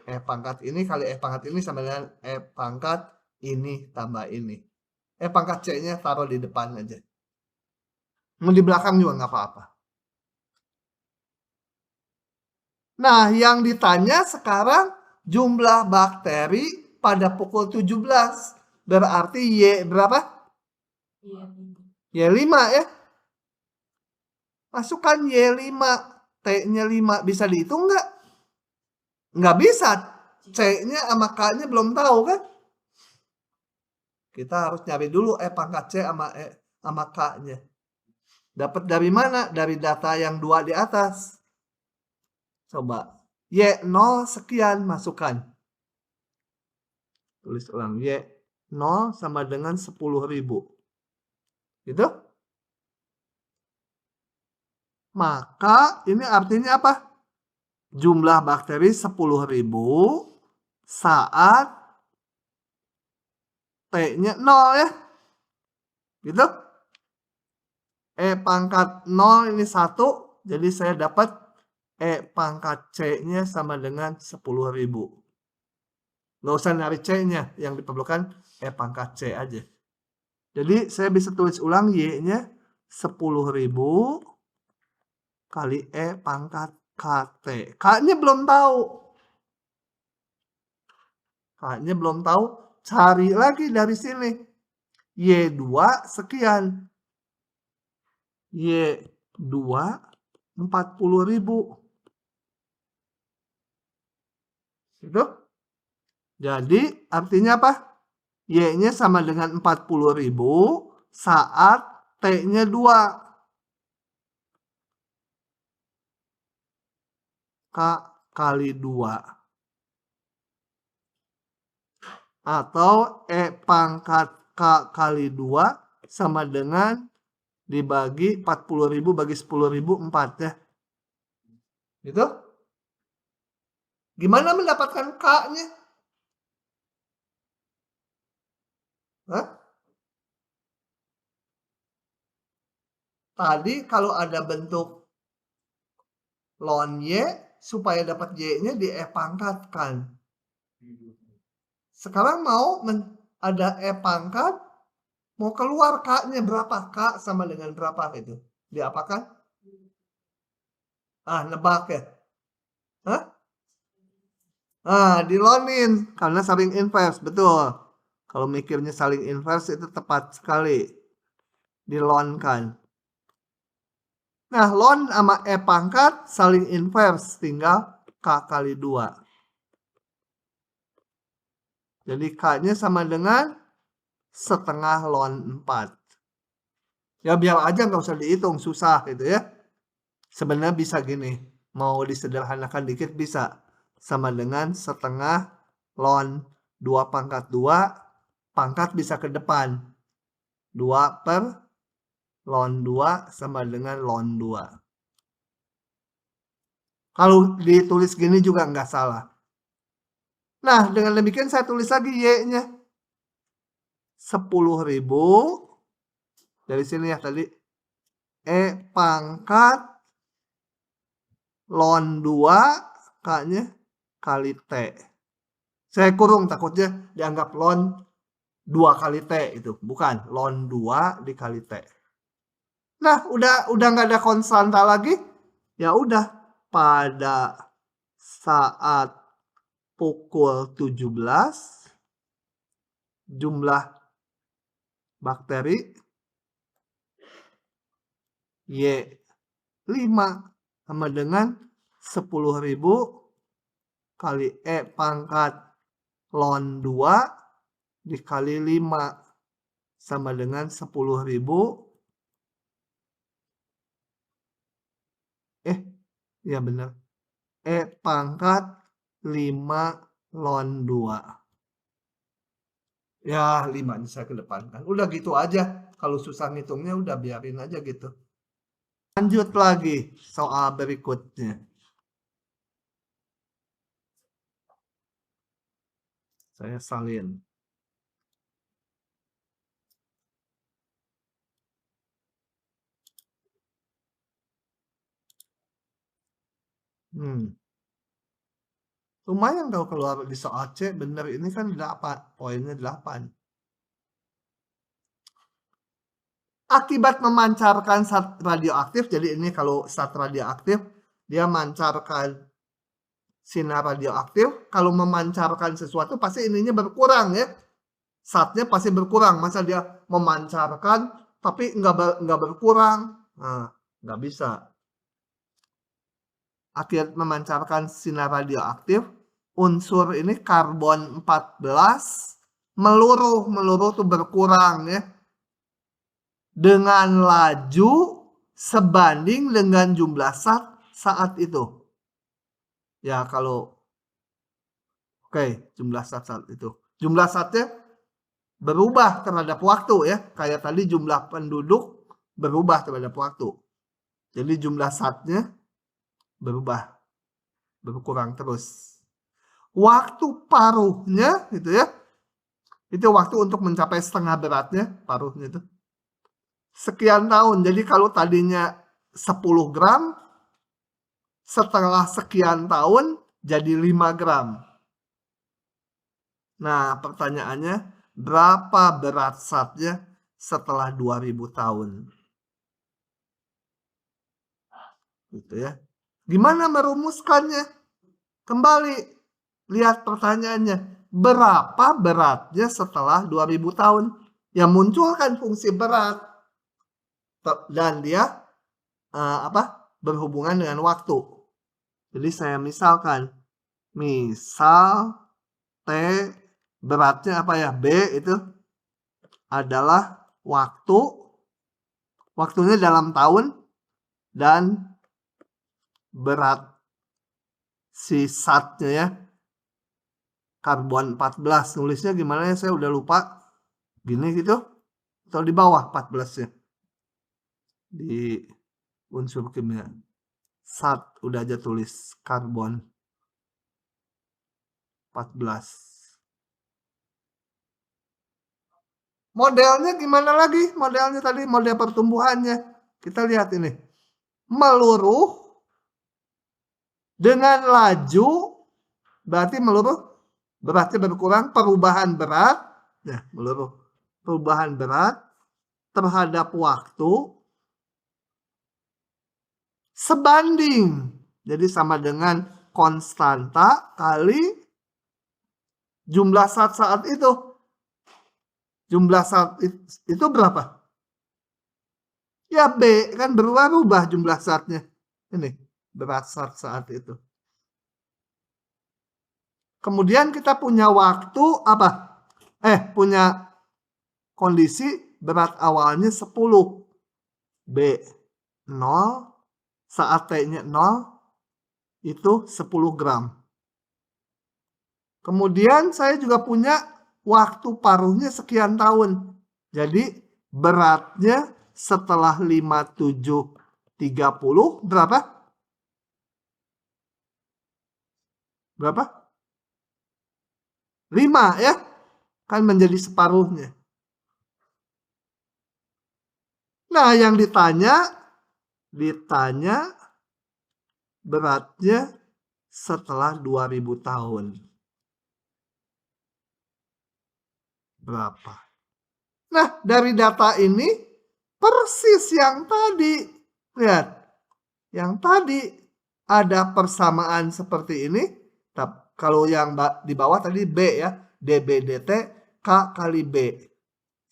E pangkat ini kali E pangkat ini sama dengan E pangkat ini tambah ini. E pangkat C-nya taruh di depan aja. Mau di belakang juga nggak apa-apa. Nah, yang ditanya sekarang jumlah bakteri pada pukul 17. Berarti Y berapa? Y5 ya. Masukkan Y5. T-nya 5. Bisa dihitung nggak? Nggak bisa. C-nya sama K-nya belum tahu kan? Kita harus nyari dulu E pangkat C sama K-nya. Dapat dari mana? Dari data yang 2 di atas. Coba. Y0 sekian masukkan. Tulis ulang. Y0 sama dengan 10.000. Gitu? Maka ini artinya apa? Jumlah bakteri 10.000 saat T-nya 0 ya. Gitu? E pangkat 0 ini 1. Jadi saya dapat E pangkat C-nya sama dengan 10.000. Nggak usah nyari C-nya. Yang diperlukan E pangkat C aja. Jadi saya bisa tulis ulang Y-nya 10.000 kali E pangkat KT. K-nya belum tahu. K-nya belum tahu. Cari lagi dari sini. Y2 sekian. Y2 40.000. Gitu. Jadi artinya apa? Y-nya sama dengan 40.000 saat T-nya 2. K kali 2. Atau E pangkat K kali 2 sama dengan dibagi 40.000 bagi 10.000 4 ya. Gitu? Gimana mendapatkan K-nya? Hah? Tadi kalau ada bentuk ln Y, supaya dapat Y-nya di E pangkatkan. Sekarang mau ada E pangkat, mau keluar K-nya berapa? K sama dengan berapa itu? Diapakan? Ah, nebak ya? Hah? Ah, dilonin. Karena saling inverse, betul. Kalau mikirnya saling inverse itu tepat sekali. Dilonkan. Nah, ln sama E pangkat saling inverse. Tinggal K kali 2. Jadi K-nya sama dengan setengah ln 4. Ya biar aja nggak usah dihitung, susah gitu ya. Sebenarnya bisa gini. Mau disederhanakan dikit bisa. Sama dengan setengah ln 2 pangkat 2. Pangkat bisa ke depan. 2 per ln 2 sama dengan ln 2. Kalau ditulis gini juga nggak salah. Nah, dengan demikian saya tulis lagi Y-nya. 10.000 dari sini ya tadi E pangkat ln 2 K-nya kali T. Saya kurung takutnya dianggap ln 2 kali T itu. Bukan, ln 2 dikali T. Nah, udah nggak ada konstanta lagi. Ya udah, pada saat pukul 17 jumlah bakteri Y5 sama dengan 10.000 kali E pangkat ln 2 dikali 5 sama dengan 10.000. Ya benar. E pangkat 5 ln 2. Ya, 5 saya kedepankan. Udah gitu aja. Kalau susah ngitungnya udah biarin aja gitu. Lanjut lagi soal berikutnya. Saya salin. Lumayan kalau keluar di soal C, bener ini kan 8, poinnya 8. Akibat memancarkan zat radioaktif, jadi ini kalau zat radioaktif, dia memancarkan sinar radioaktif. Kalau memancarkan sesuatu pasti ininya berkurang ya. Zatnya pasti berkurang. Masa dia memancarkan tapi nggak berkurang? Nah, nggak bisa. Akibat memancarkan sinar radioaktif, unsur ini karbon 14 meluruh tuh berkurang ya. Dengan laju sebanding dengan jumlah zat saat itu. Ya kalau jumlah zat saat itu. Jumlah zatnya berubah terhadap waktu ya. Kayak tadi jumlah penduduk berubah terhadap waktu. Jadi jumlah zatnya berubah. Berkurang terus. Waktu paruhnya gitu ya. Itu waktu untuk mencapai setengah beratnya paruhnya itu. Sekian tahun. Jadi kalau tadinya 10 gram, setelah sekian tahun jadi 5 gram. Nah, pertanyaannya, berapa berat zatnya setelah 2000 tahun? Gitu ya. Gimana merumuskannya? Kembali, lihat pertanyaannya. Berapa beratnya setelah 2000 tahun? Yang muncul kan fungsi berat. Dan dia berhubungan dengan waktu. Jadi saya misalkan, misal T beratnya apa ya? B itu adalah waktunya dalam tahun dan berat si zatnya ya. Karbon 14. Nulisnya gimana ya? Saya udah lupa. Gini gitu. Atau di bawah 14 ya. Di unsur kimia. Zat udah aja tulis karbon 14. Modelnya gimana lagi? Modelnya tadi model pertumbuhannya. Kita lihat ini. Meluruh dengan laju berarti meluruh beratnya berkurang, perubahan berat. Ya, meluruh. Perubahan berat terhadap waktu sebanding. Jadi sama dengan konstanta kali jumlah zat saat itu. Jumlah zat itu berapa? Ya B, kan berubah jumlah zatnya. Ini, berat zat saat itu. Kemudian kita punya waktu apa? Punya kondisi berat awalnya 10. B 0, saat T-nya 0, itu 10 gram. Kemudian saya juga punya waktu paruhnya sekian tahun. Jadi beratnya setelah 5730 berapa? Berapa? 5 ya. Kan menjadi separuhnya. Nah, yang ditanya beratnya setelah 2000 tahun. Berapa? Nah, dari data ini persis yang tadi. Lihat, yang tadi ada persamaan seperti ini. Kalau yang di bawah tadi B ya, dB/dt K kali B.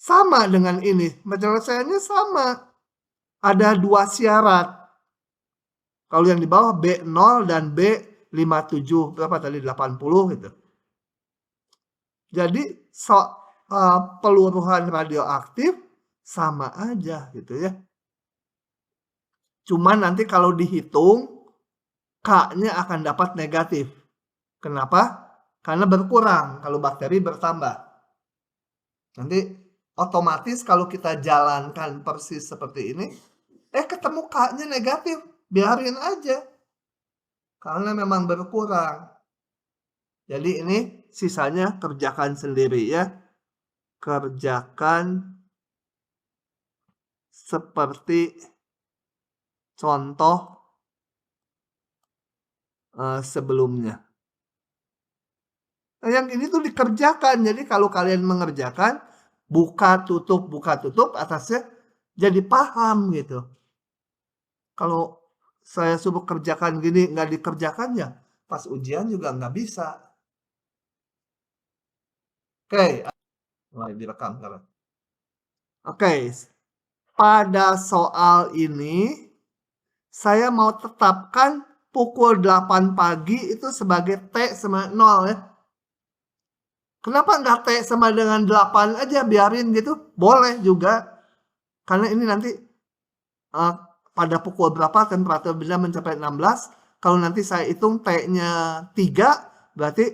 Sama dengan ini, penyelesaiannya sama. Ada dua syarat. Kalau yang di bawah B0 dan B57, berapa tadi? 80 gitu. Jadi peluruhan radioaktif sama aja gitu ya. Cuman nanti kalau dihitung K-nya akan dapat negatif. Kenapa? Karena berkurang kalau bakteri bertambah. Nanti otomatis kalau kita jalankan persis seperti ini, ketemu K-nya negatif, biarin aja. Karena memang berkurang. Jadi ini sisanya kerjakan sendiri ya. Kerjakan seperti contoh sebelumnya. Nah, yang ini tuh dikerjakan. Jadi kalau kalian mengerjakan, buka tutup atasnya jadi paham gitu. Kalau saya suruh kerjakan gini nggak dikerjakan ya pas ujian juga nggak bisa. Oke, direkam sekarang. Oke, pada soal ini saya mau tetapkan pukul 8 pagi itu sebagai T sama 0 ya. Kenapa nggak T sama dengan 8 aja, biarin gitu? Boleh juga. Karena ini nanti pada pukul berapa temperatur benda mencapai 16. Kalau nanti saya hitung T-nya 3, berarti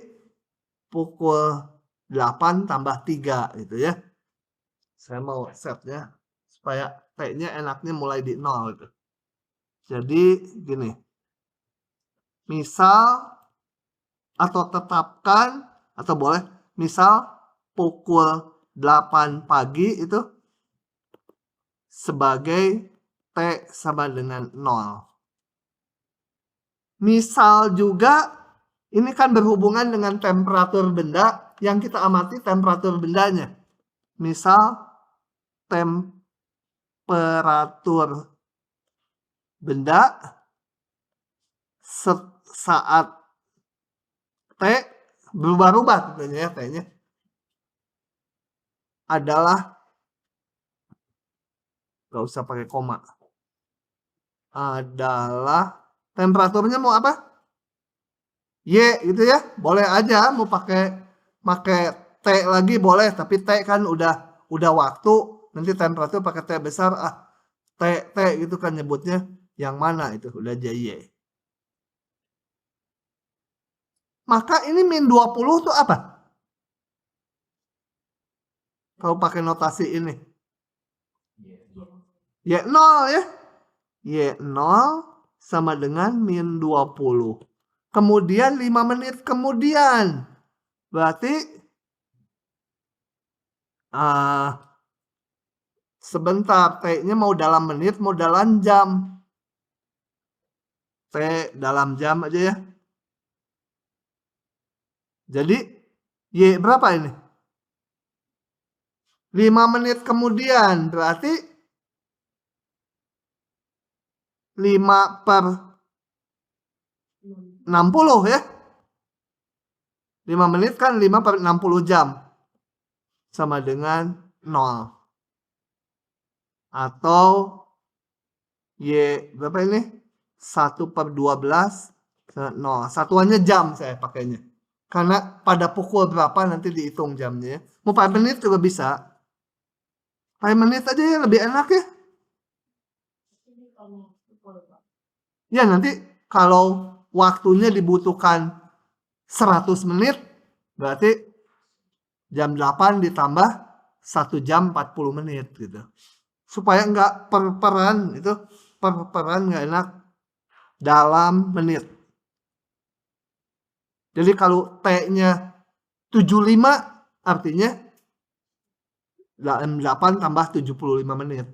pukul 8 tambah 3 gitu ya. Saya mau setnya supaya T-nya enaknya mulai di 0 gitu. Jadi gini. Misal atau tetapkan atau boleh misal pukul 8 pagi itu sebagai T sama dengan 0. Misal juga ini kan berhubungan dengan temperatur benda yang kita amati temperatur bendanya. Misal temperatur benda saat T berubah-ubah tentunya ya T-nya adalah nggak usah pakai koma, adalah temperaturnya mau apa? Y gitu ya, boleh aja mau pakai T lagi boleh, tapi T kan udah waktu, nanti temperatur pakai T besar T gitu kan nyebutnya, yang mana itu udah Y. Maka ini min 20 tuh apa? Kalau pakai notasi ini. Y0 ya. Y0 sama dengan min 20. Kemudian 5 menit kemudian. Berarti sebentar, T-nya mau dalam menit, mau dalam jam. T dalam jam aja ya. Jadi Y berapa ini? 5 menit kemudian, berarti 5/60 ya. 5 menit kan 5/60 jam. Sama dengan 0. Atau Y berapa ini? 1/12 0. Satuannya jam saya pakainya. Karena pada pukul berapa nanti dihitung jamnya. Mau 4 menit juga bisa. 4 menit aja ya lebih enak ya. Ya nanti kalau waktunya dibutuhkan 100 menit, berarti jam 8 ditambah 1 jam 40 menit gitu. Supaya nggak per-peran, itu per-peran nggak enak dalam menit. Jadi kalau T-nya 75 artinya 8 tambah 75 menit.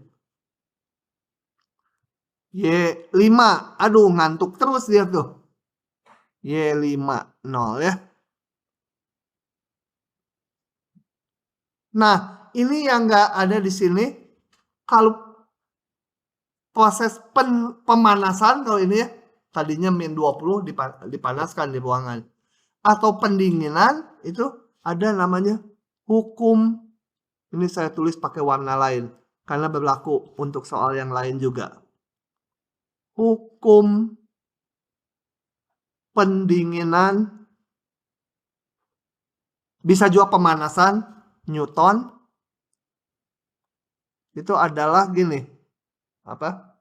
Y5. Aduh, ngantuk terus dia tuh. Y5, 0 ya. Nah, ini yang nggak ada di sini. Kalau proses pemanasan, kalau ini ya, tadinya min 20 dipanaskan di ruangan. Atau pendinginan, itu ada namanya hukum. Ini saya tulis pakai warna lain, karena berlaku untuk soal yang lain juga. Hukum pendinginan, bisa juga pemanasan, Newton, itu adalah gini, apa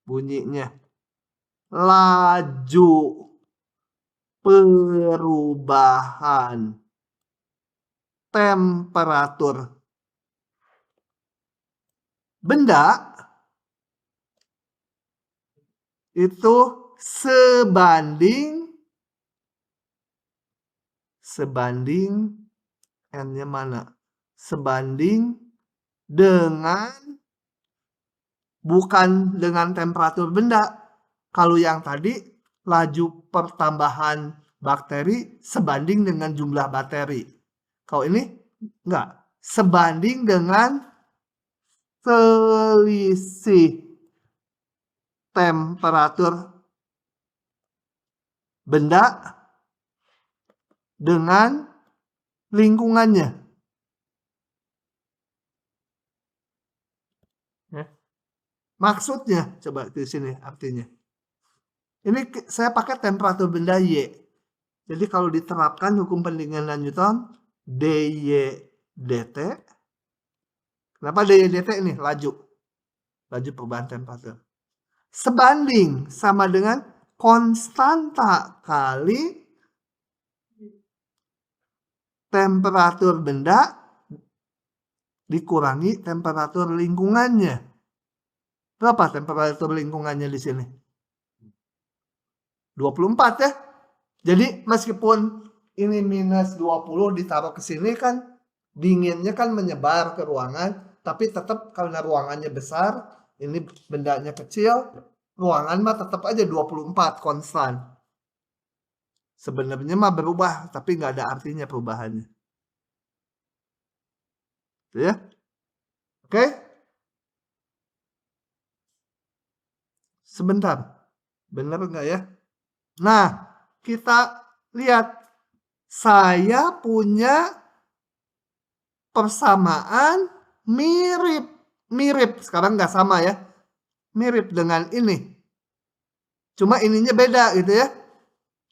bunyinya, laju perubahan temperatur benda itu sebanding N-nya mana? Sebanding dengan, bukan dengan temperatur benda. Kalau yang tadi laju pertambahan bakteri sebanding dengan jumlah bakteri. Kalau ini enggak, sebanding dengan selisih temperatur benda dengan lingkungannya. Maksudnya, coba di sini artinya. Ini saya pakai temperatur benda Y. Jadi kalau diterapkan hukum pendinginan Newton, dy dt. Kenapa dy dt ini? Laju perubahan temperatur. Sebanding sama dengan konstanta kali temperatur benda dikurangi temperatur lingkungannya. Berapa temperatur lingkungannya di sini? 24 ya. Jadi meskipun ini minus 20 ditaruh ke sini kan dinginnya kan menyebar ke ruangan, tapi tetap karena ruangannya besar, ini bendanya kecil, ruangan mah tetap aja 24 konstan. Sebenarnya mah berubah, tapi nggak ada artinya perubahannya. Ya. Oke? Sebentar. Benar nggak ya? Nah, kita lihat. Saya punya persamaan mirip. Sekarang nggak sama ya. Mirip dengan ini. Cuma ininya beda gitu ya.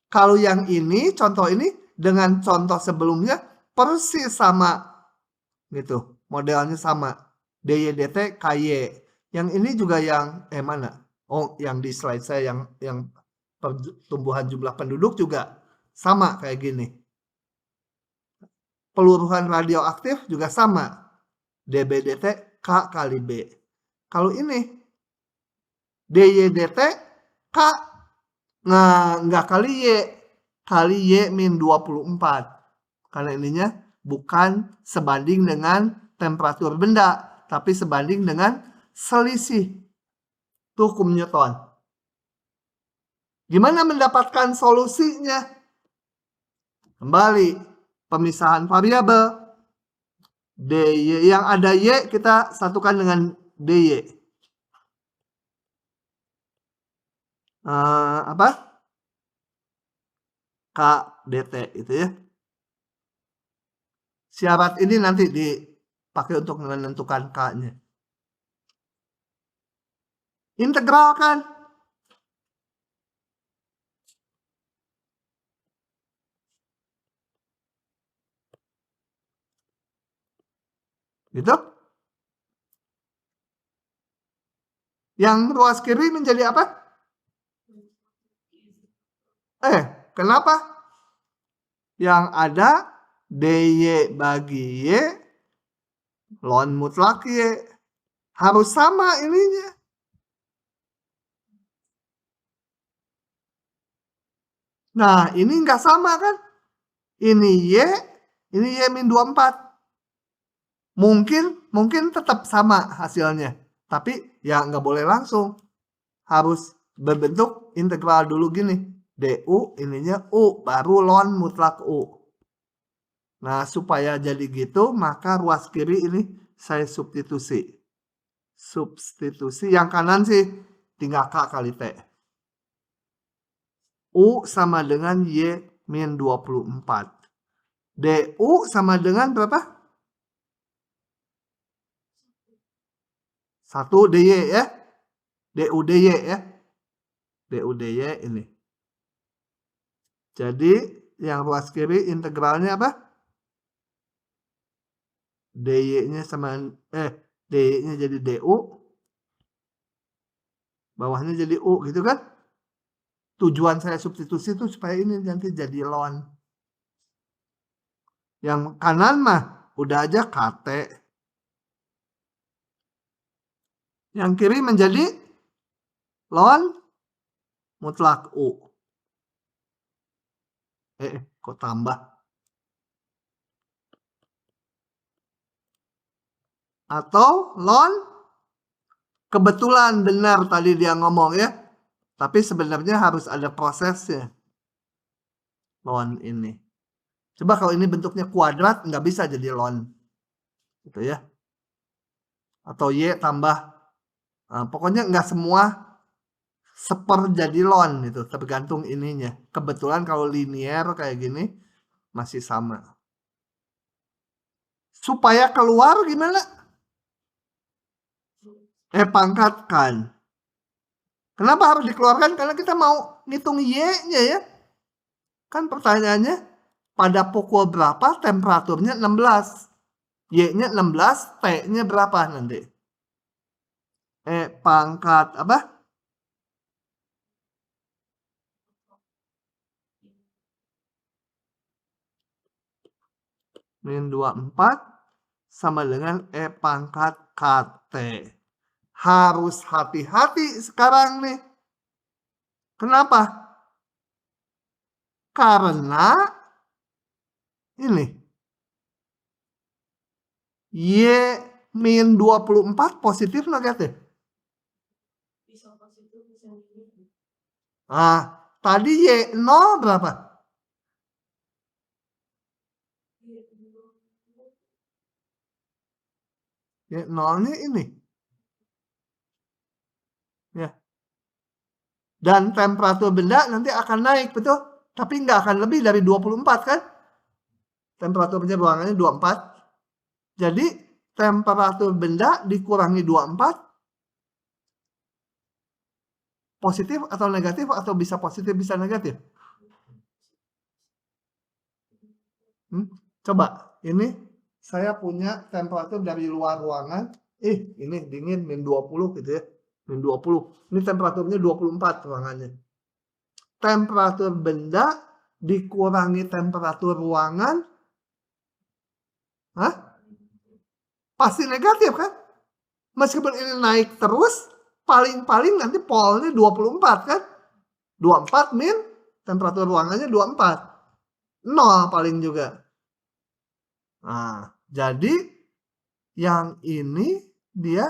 Kalau yang ini, contoh ini dengan contoh sebelumnya persis sama gitu. Modelnya sama. dy dt ky. Yang ini juga yang mana? Oh, yang di slide saya yang pertumbuhan jumlah penduduk juga sama kayak gini. Peluruhan radioaktif juga sama. dB dt K kali B. Kalau ini dy dt K nggak kali Y min 24. Karena ininya bukan sebanding dengan temperatur benda, tapi sebanding dengan selisih. Itu hukum Newton. Gimana mendapatkan solusinya? Kembali, pemisahan variabel. dy yang ada Y kita satukan dengan dy. Apa? K dt itu ya. Syarat ini nanti dipakai untuk menentukan K-nya. Integral kan? Gitu. Yang ruas kiri menjadi apa? Kenapa? Yang ada dy bagi Y ln mutlak Y. Harus sama ininya. Nah, ini nggak sama kan? Ini Y min 24. Mungkin tetap sama hasilnya. Tapi ya nggak boleh langsung. Harus berbentuk integral dulu gini. DU ininya U, baru ln mutlak U. Nah, supaya jadi gitu, maka ruas kiri ini saya substitusi. Substitusi yang kanan sih tinggal K kali T. U sama dengan Y min 24. DU sama dengan berapa? 1 DY ya. DU DY ya. DU DY ini. Jadi yang ruas kiri integralnya apa? DY-nya sama DY-nya jadi DU. Bawahnya jadi U gitu kan? Tujuan saya substitusi itu supaya ini nanti jadi ln. Yang kanan mah udah aja KT. Yang kiri menjadi ln mutlak U. Kok tambah? Atau ln, kebetulan benar tadi dia ngomong ya. Tapi sebenarnya harus ada prosesnya. Ln ini. Coba kalau ini bentuknya kuadrat, nggak bisa jadi ln. Gitu ya. Atau Y tambah. Pokoknya nggak semua jadi ln itu, tergantung ininya. Kebetulan kalau linear kayak gini masih sama. Supaya keluar gimana? Pangkatkan. Kenapa harus dikeluarkan? Karena kita mau ngitung Y-nya ya. Kan pertanyaannya pada pukul berapa temperaturnya 16. Y-nya 16, T-nya berapa nanti? Pangkat apa? Min 24 sama dengan pangkat KT. Harus hati-hati sekarang nih. Kenapa? Karena ini Y min 24 positif negatif? Bisa positif, bisa negatif. Tadi Y 0 berapa? Y 0-nya ini. Ya. Dan temperatur benda nanti akan naik, betul? Tapi nggak akan lebih dari 24 kan? Temperaturnya ruangannya 24. Jadi temperatur benda dikurangi 24. Positif atau negatif atau bisa positif bisa negatif? Coba, ini saya punya temperatur dari luar ruangan. Ini dingin min 20 gitu ya. Min 20. Ini temperaturnya 24 ruangannya. Temperatur benda dikurangi temperatur ruangan. Pasti negatif kan? Meskipun ini naik terus, paling-paling nanti polnya 24 kan? 24 min temperatur ruangannya 24. 0 paling juga. Jadi yang ini dia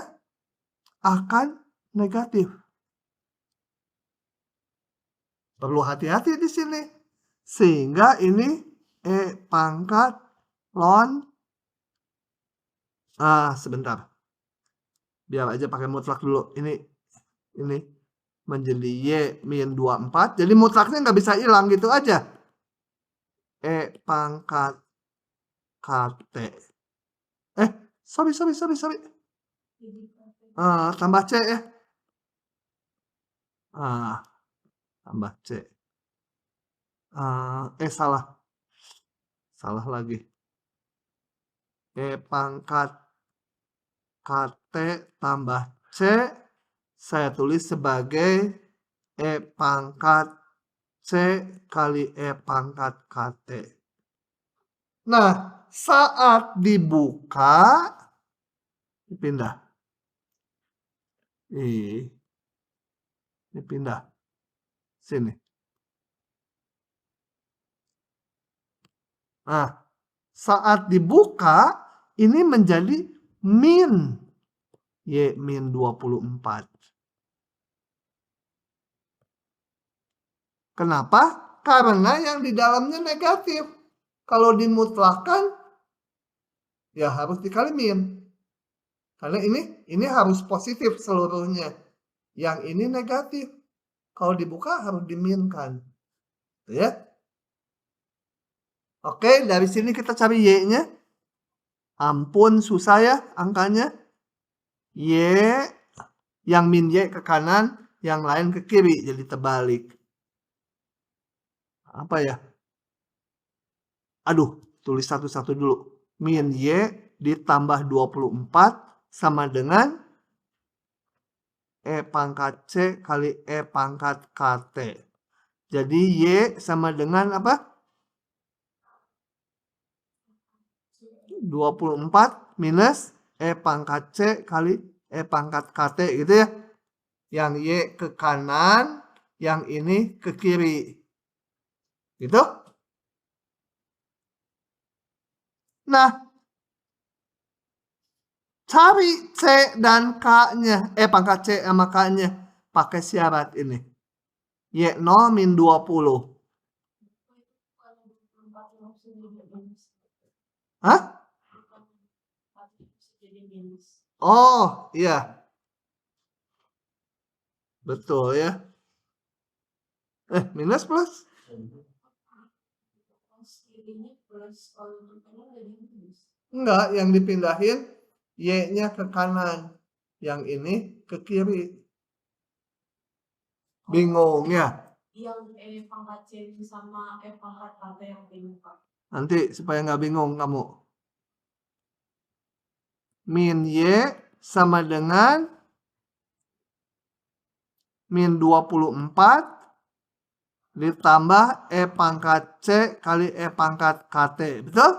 akan negatif. Perlu hati-hati di sini. Sehingga ini pangkat ln. Sebentar. Biar aja pakai mutlak dulu. Ini menjadi Y min 24. Jadi mutlaknya nggak bisa hilang gitu aja. Pangkat KT. Sorry. Tambah C ya. Tambah C. Salah lagi. Pangkat KT tambah C. Saya tulis sebagai pangkat C kali pangkat KT. Nah, saat dibuka, dipindah. Dipindah. Sini. Saat dibuka, ini menjadi min Y min 24. Kenapa? Karena yang di dalamnya negatif. Kalau dimutlakkan, ya harus dikali min. Karena ini harus positif seluruhnya. Yang ini negatif. Kalau dibuka harus diminkan. Ya. Oke, dari sini kita cari Y-nya. Ampun, susah ya angkanya. Y, yang min Y ke kanan, yang lain ke kiri. Jadi terbalik. Apa ya? Aduh, tulis satu-satu dulu. Min Y ditambah 24 sama dengan E pangkat C kali E pangkat KT. Jadi Y sama dengan apa? 24 minus E pangkat C kali E pangkat KT gitu ya. Yang Y ke kanan, yang ini ke kiri. Gitu? Nah, cari C dan K-nya. Pangkat C sama K-nya. Pakai syarat ini. Y0 min 20. Hah? Oh, iya. Betul ya. Minus plus? Enggak, yang dipindahin Y-nya ke kanan. Yang ini ke kiri. Bingung ya? Yang E pangkat C sama E pangkat KT yang dibuka. Nanti supaya nggak bingung kamu. Min Y sama dengan min 24 ditambah E pangkat C kali E pangkat KT. Betul?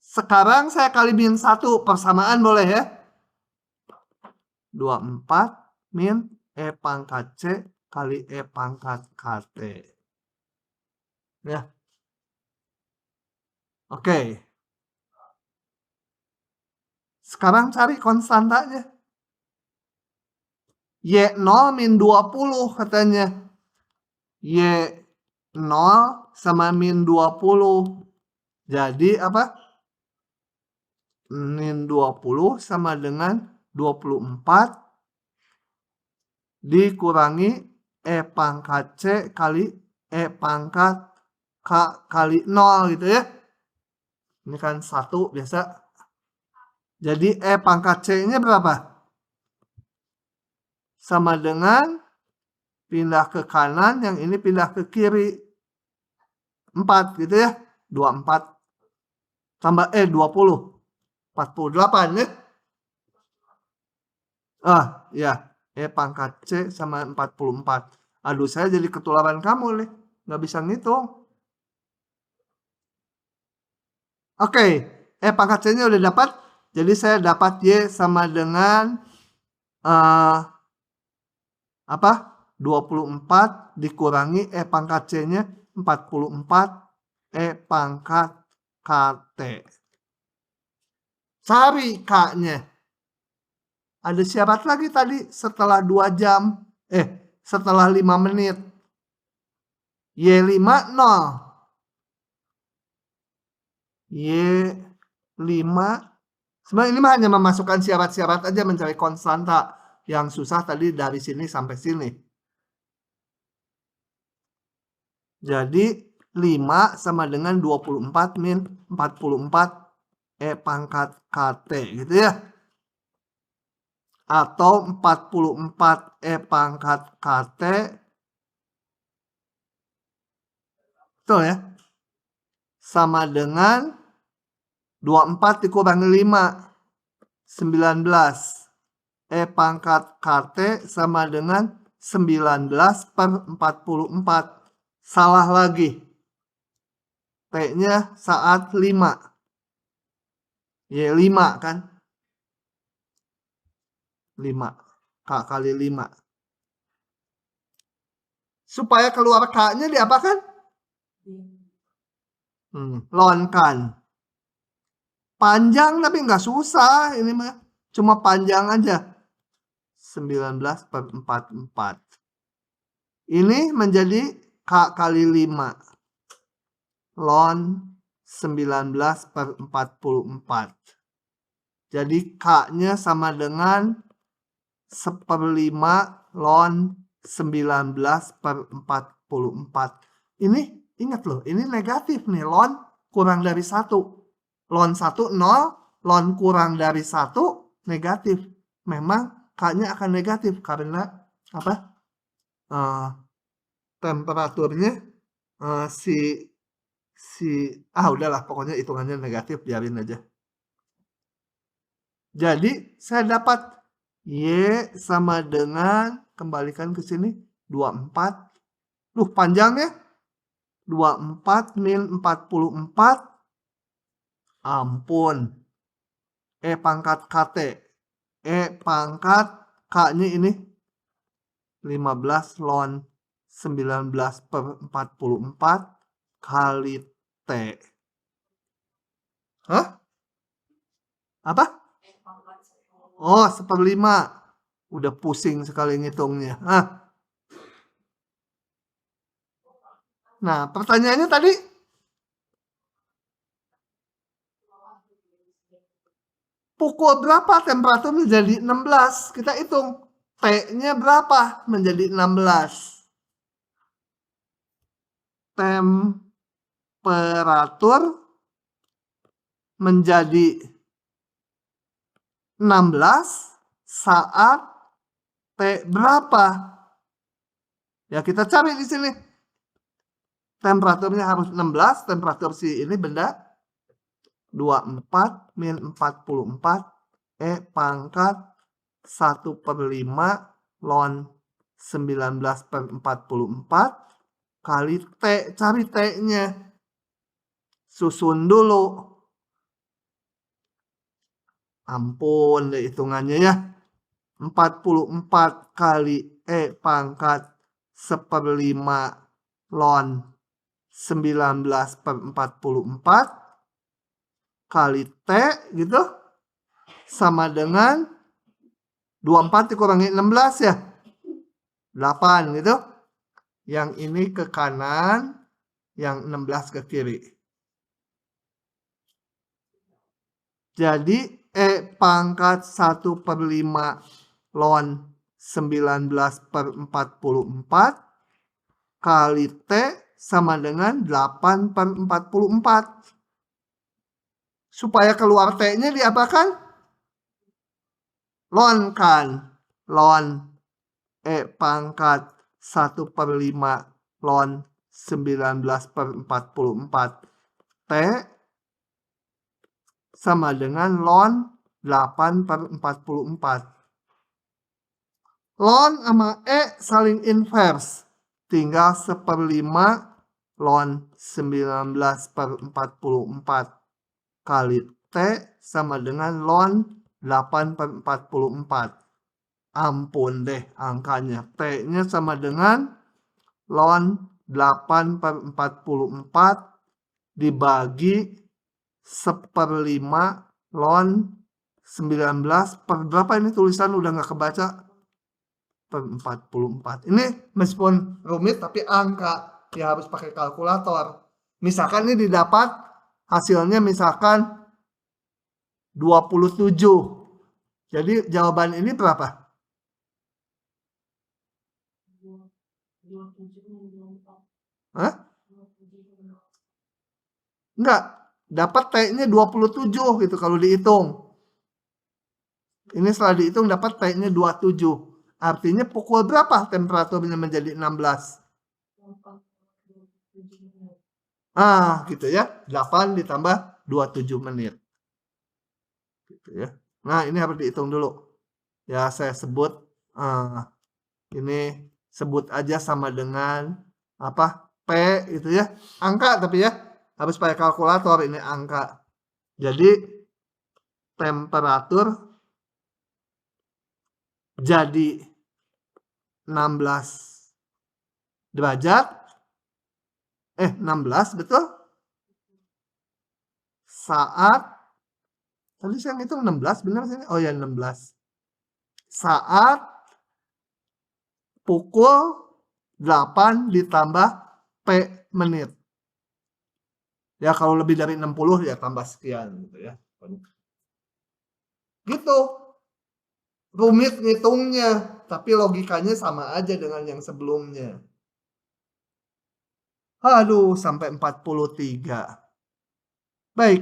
Sekarang saya kali min 1. Persamaan boleh ya? 24 min E pangkat C kali E pangkat KT. Ya. Oke. Sekarang cari konstantanya. Y0 min 20 katanya. Y0 sama min 20. Jadi apa? Min 20 sama dengan 24 dikurangi E pangkat C kali E pangkat K kali 0 gitu ya. Ini kan 1 biasa. Jadi E pangkat C-nya berapa? Sama dengan pindah ke kanan, yang ini pindah ke kiri. 4 gitu ya. 24 tambah 20. 48 ya. Ya. E pangkat C sama 44. Aduh, saya jadi ketularan kamu nih. Nggak bisa ngitung. Oke. E pangkat C-nya udah dapat. Jadi saya dapat Y sama dengan apa? 24 dikurangi E pangkat C-nya 44 E pangkat KT. Cari K-nya. Ada syarat lagi tadi setelah 2 jam. Setelah 5 menit. Y5 0. Y5. Sebenarnya ini hanya memasukkan syarat-syarat aja mencari konstanta. Yang susah tadi dari sini sampai sini. Jadi 5 sama dengan 24 min 44 E pangkat KT gitu ya. Atau 44 E pangkat KT. Betul ya. Sama dengan 24 dikurangi 5. 19. E pangkat KT sama dengan 19 per 44. Salah lagi. T-nya saat 5. Y5 kan. 5. K kali 5. Supaya keluar K-nya diapakan? Lonkan. Panjang tapi nggak susah. Ini mah cuma panjang aja. 19/44. Ini menjadi K kali 5. Ln 19/44. Jadi K-nya sama dengan 1/5 ln 19/44. Ini ingat loh, ini negatif nih. Ln kurang dari 1. Ln 1 0, ln kurang dari 1 negatif. Memang K-nya akan negatif karena apa? Temperaturnya udahlah pokoknya hitungannya negatif, biarin aja. Jadi saya dapat Y sama dengan, kembalikan ke sini, 24. Panjang ya. 24 min 44. Ampun. E pangkat KT. E pangkat K-nya ini 15 ln 19/44 kali T. Hah? Apa? Oh, 1/5. Udah pusing sekali ngitungnya. Nah, pertanyaannya tadi, pukul berapa temperatur menjadi 16? Kita hitung. T-nya berapa menjadi 16? Temperatur menjadi 16 saat T berapa? Ya kita cari di sini. Temperaturnya harus 16, temperatur si ini benda 24 min 44 E pangkat 1/5 ln 19/44 kali T. Cari T-nya. Susun dulu. Ampun deh hitungannya ya. 44 kali E pangkat 1/5 ln 19/44 kali T gitu. Sama dengan 24 dikurangi 16 ya. 8 gitu. Yang ini ke kanan, yang 16 ke kiri. Jadi E pangkat 1/5 ln 19/44 kali T sama dengan 8/44. Supaya keluar T-nya diapakan? Ln kan. Ln E pangkat 1/5 ln 19/44 T sama dengan ln 8/44. Ln sama E saling inverse. Tinggal 1/5 ln 19/44 kali T sama dengan ln 8/44. Ampun deh angkanya. T-nya sama dengan ln 8/44 dibagi 1/5 ln 19/berapa ini tulisan udah nggak kebaca? Per 44. Ini meskipun rumit tapi angka. Ya harus pakai kalkulator. Misalkan ini didapat hasilnya misalkan 27. Jadi jawaban ini berapa? 27. Hah? Enggak. Dapat T-nya 27 gitu kalau dihitung. Ini setelah dihitung dapat T-nya 27. Artinya pukul berapa temperaturnya menjadi 16? Gitu ya. 8 ditambah 27 menit. Gitu ya. Nah, ini harus dihitung dulu. Ya, saya sebut ini sebut aja sama dengan apa? P gitu ya. Angka tapi ya. Harus pakai kalkulator ini angka. Jadi temperatur jadi 16 derajat. 16 betul? Saat Tadi saya ngitung 16 bener sih? Oh ya 16. Saat pukul 8 ditambah P menit. Ya kalau lebih dari 60 ya tambah sekian gitu ya. Gitu. Rumit ngitungnya, tapi logikanya sama aja dengan yang sebelumnya. Aduh, sampai 43. Baik.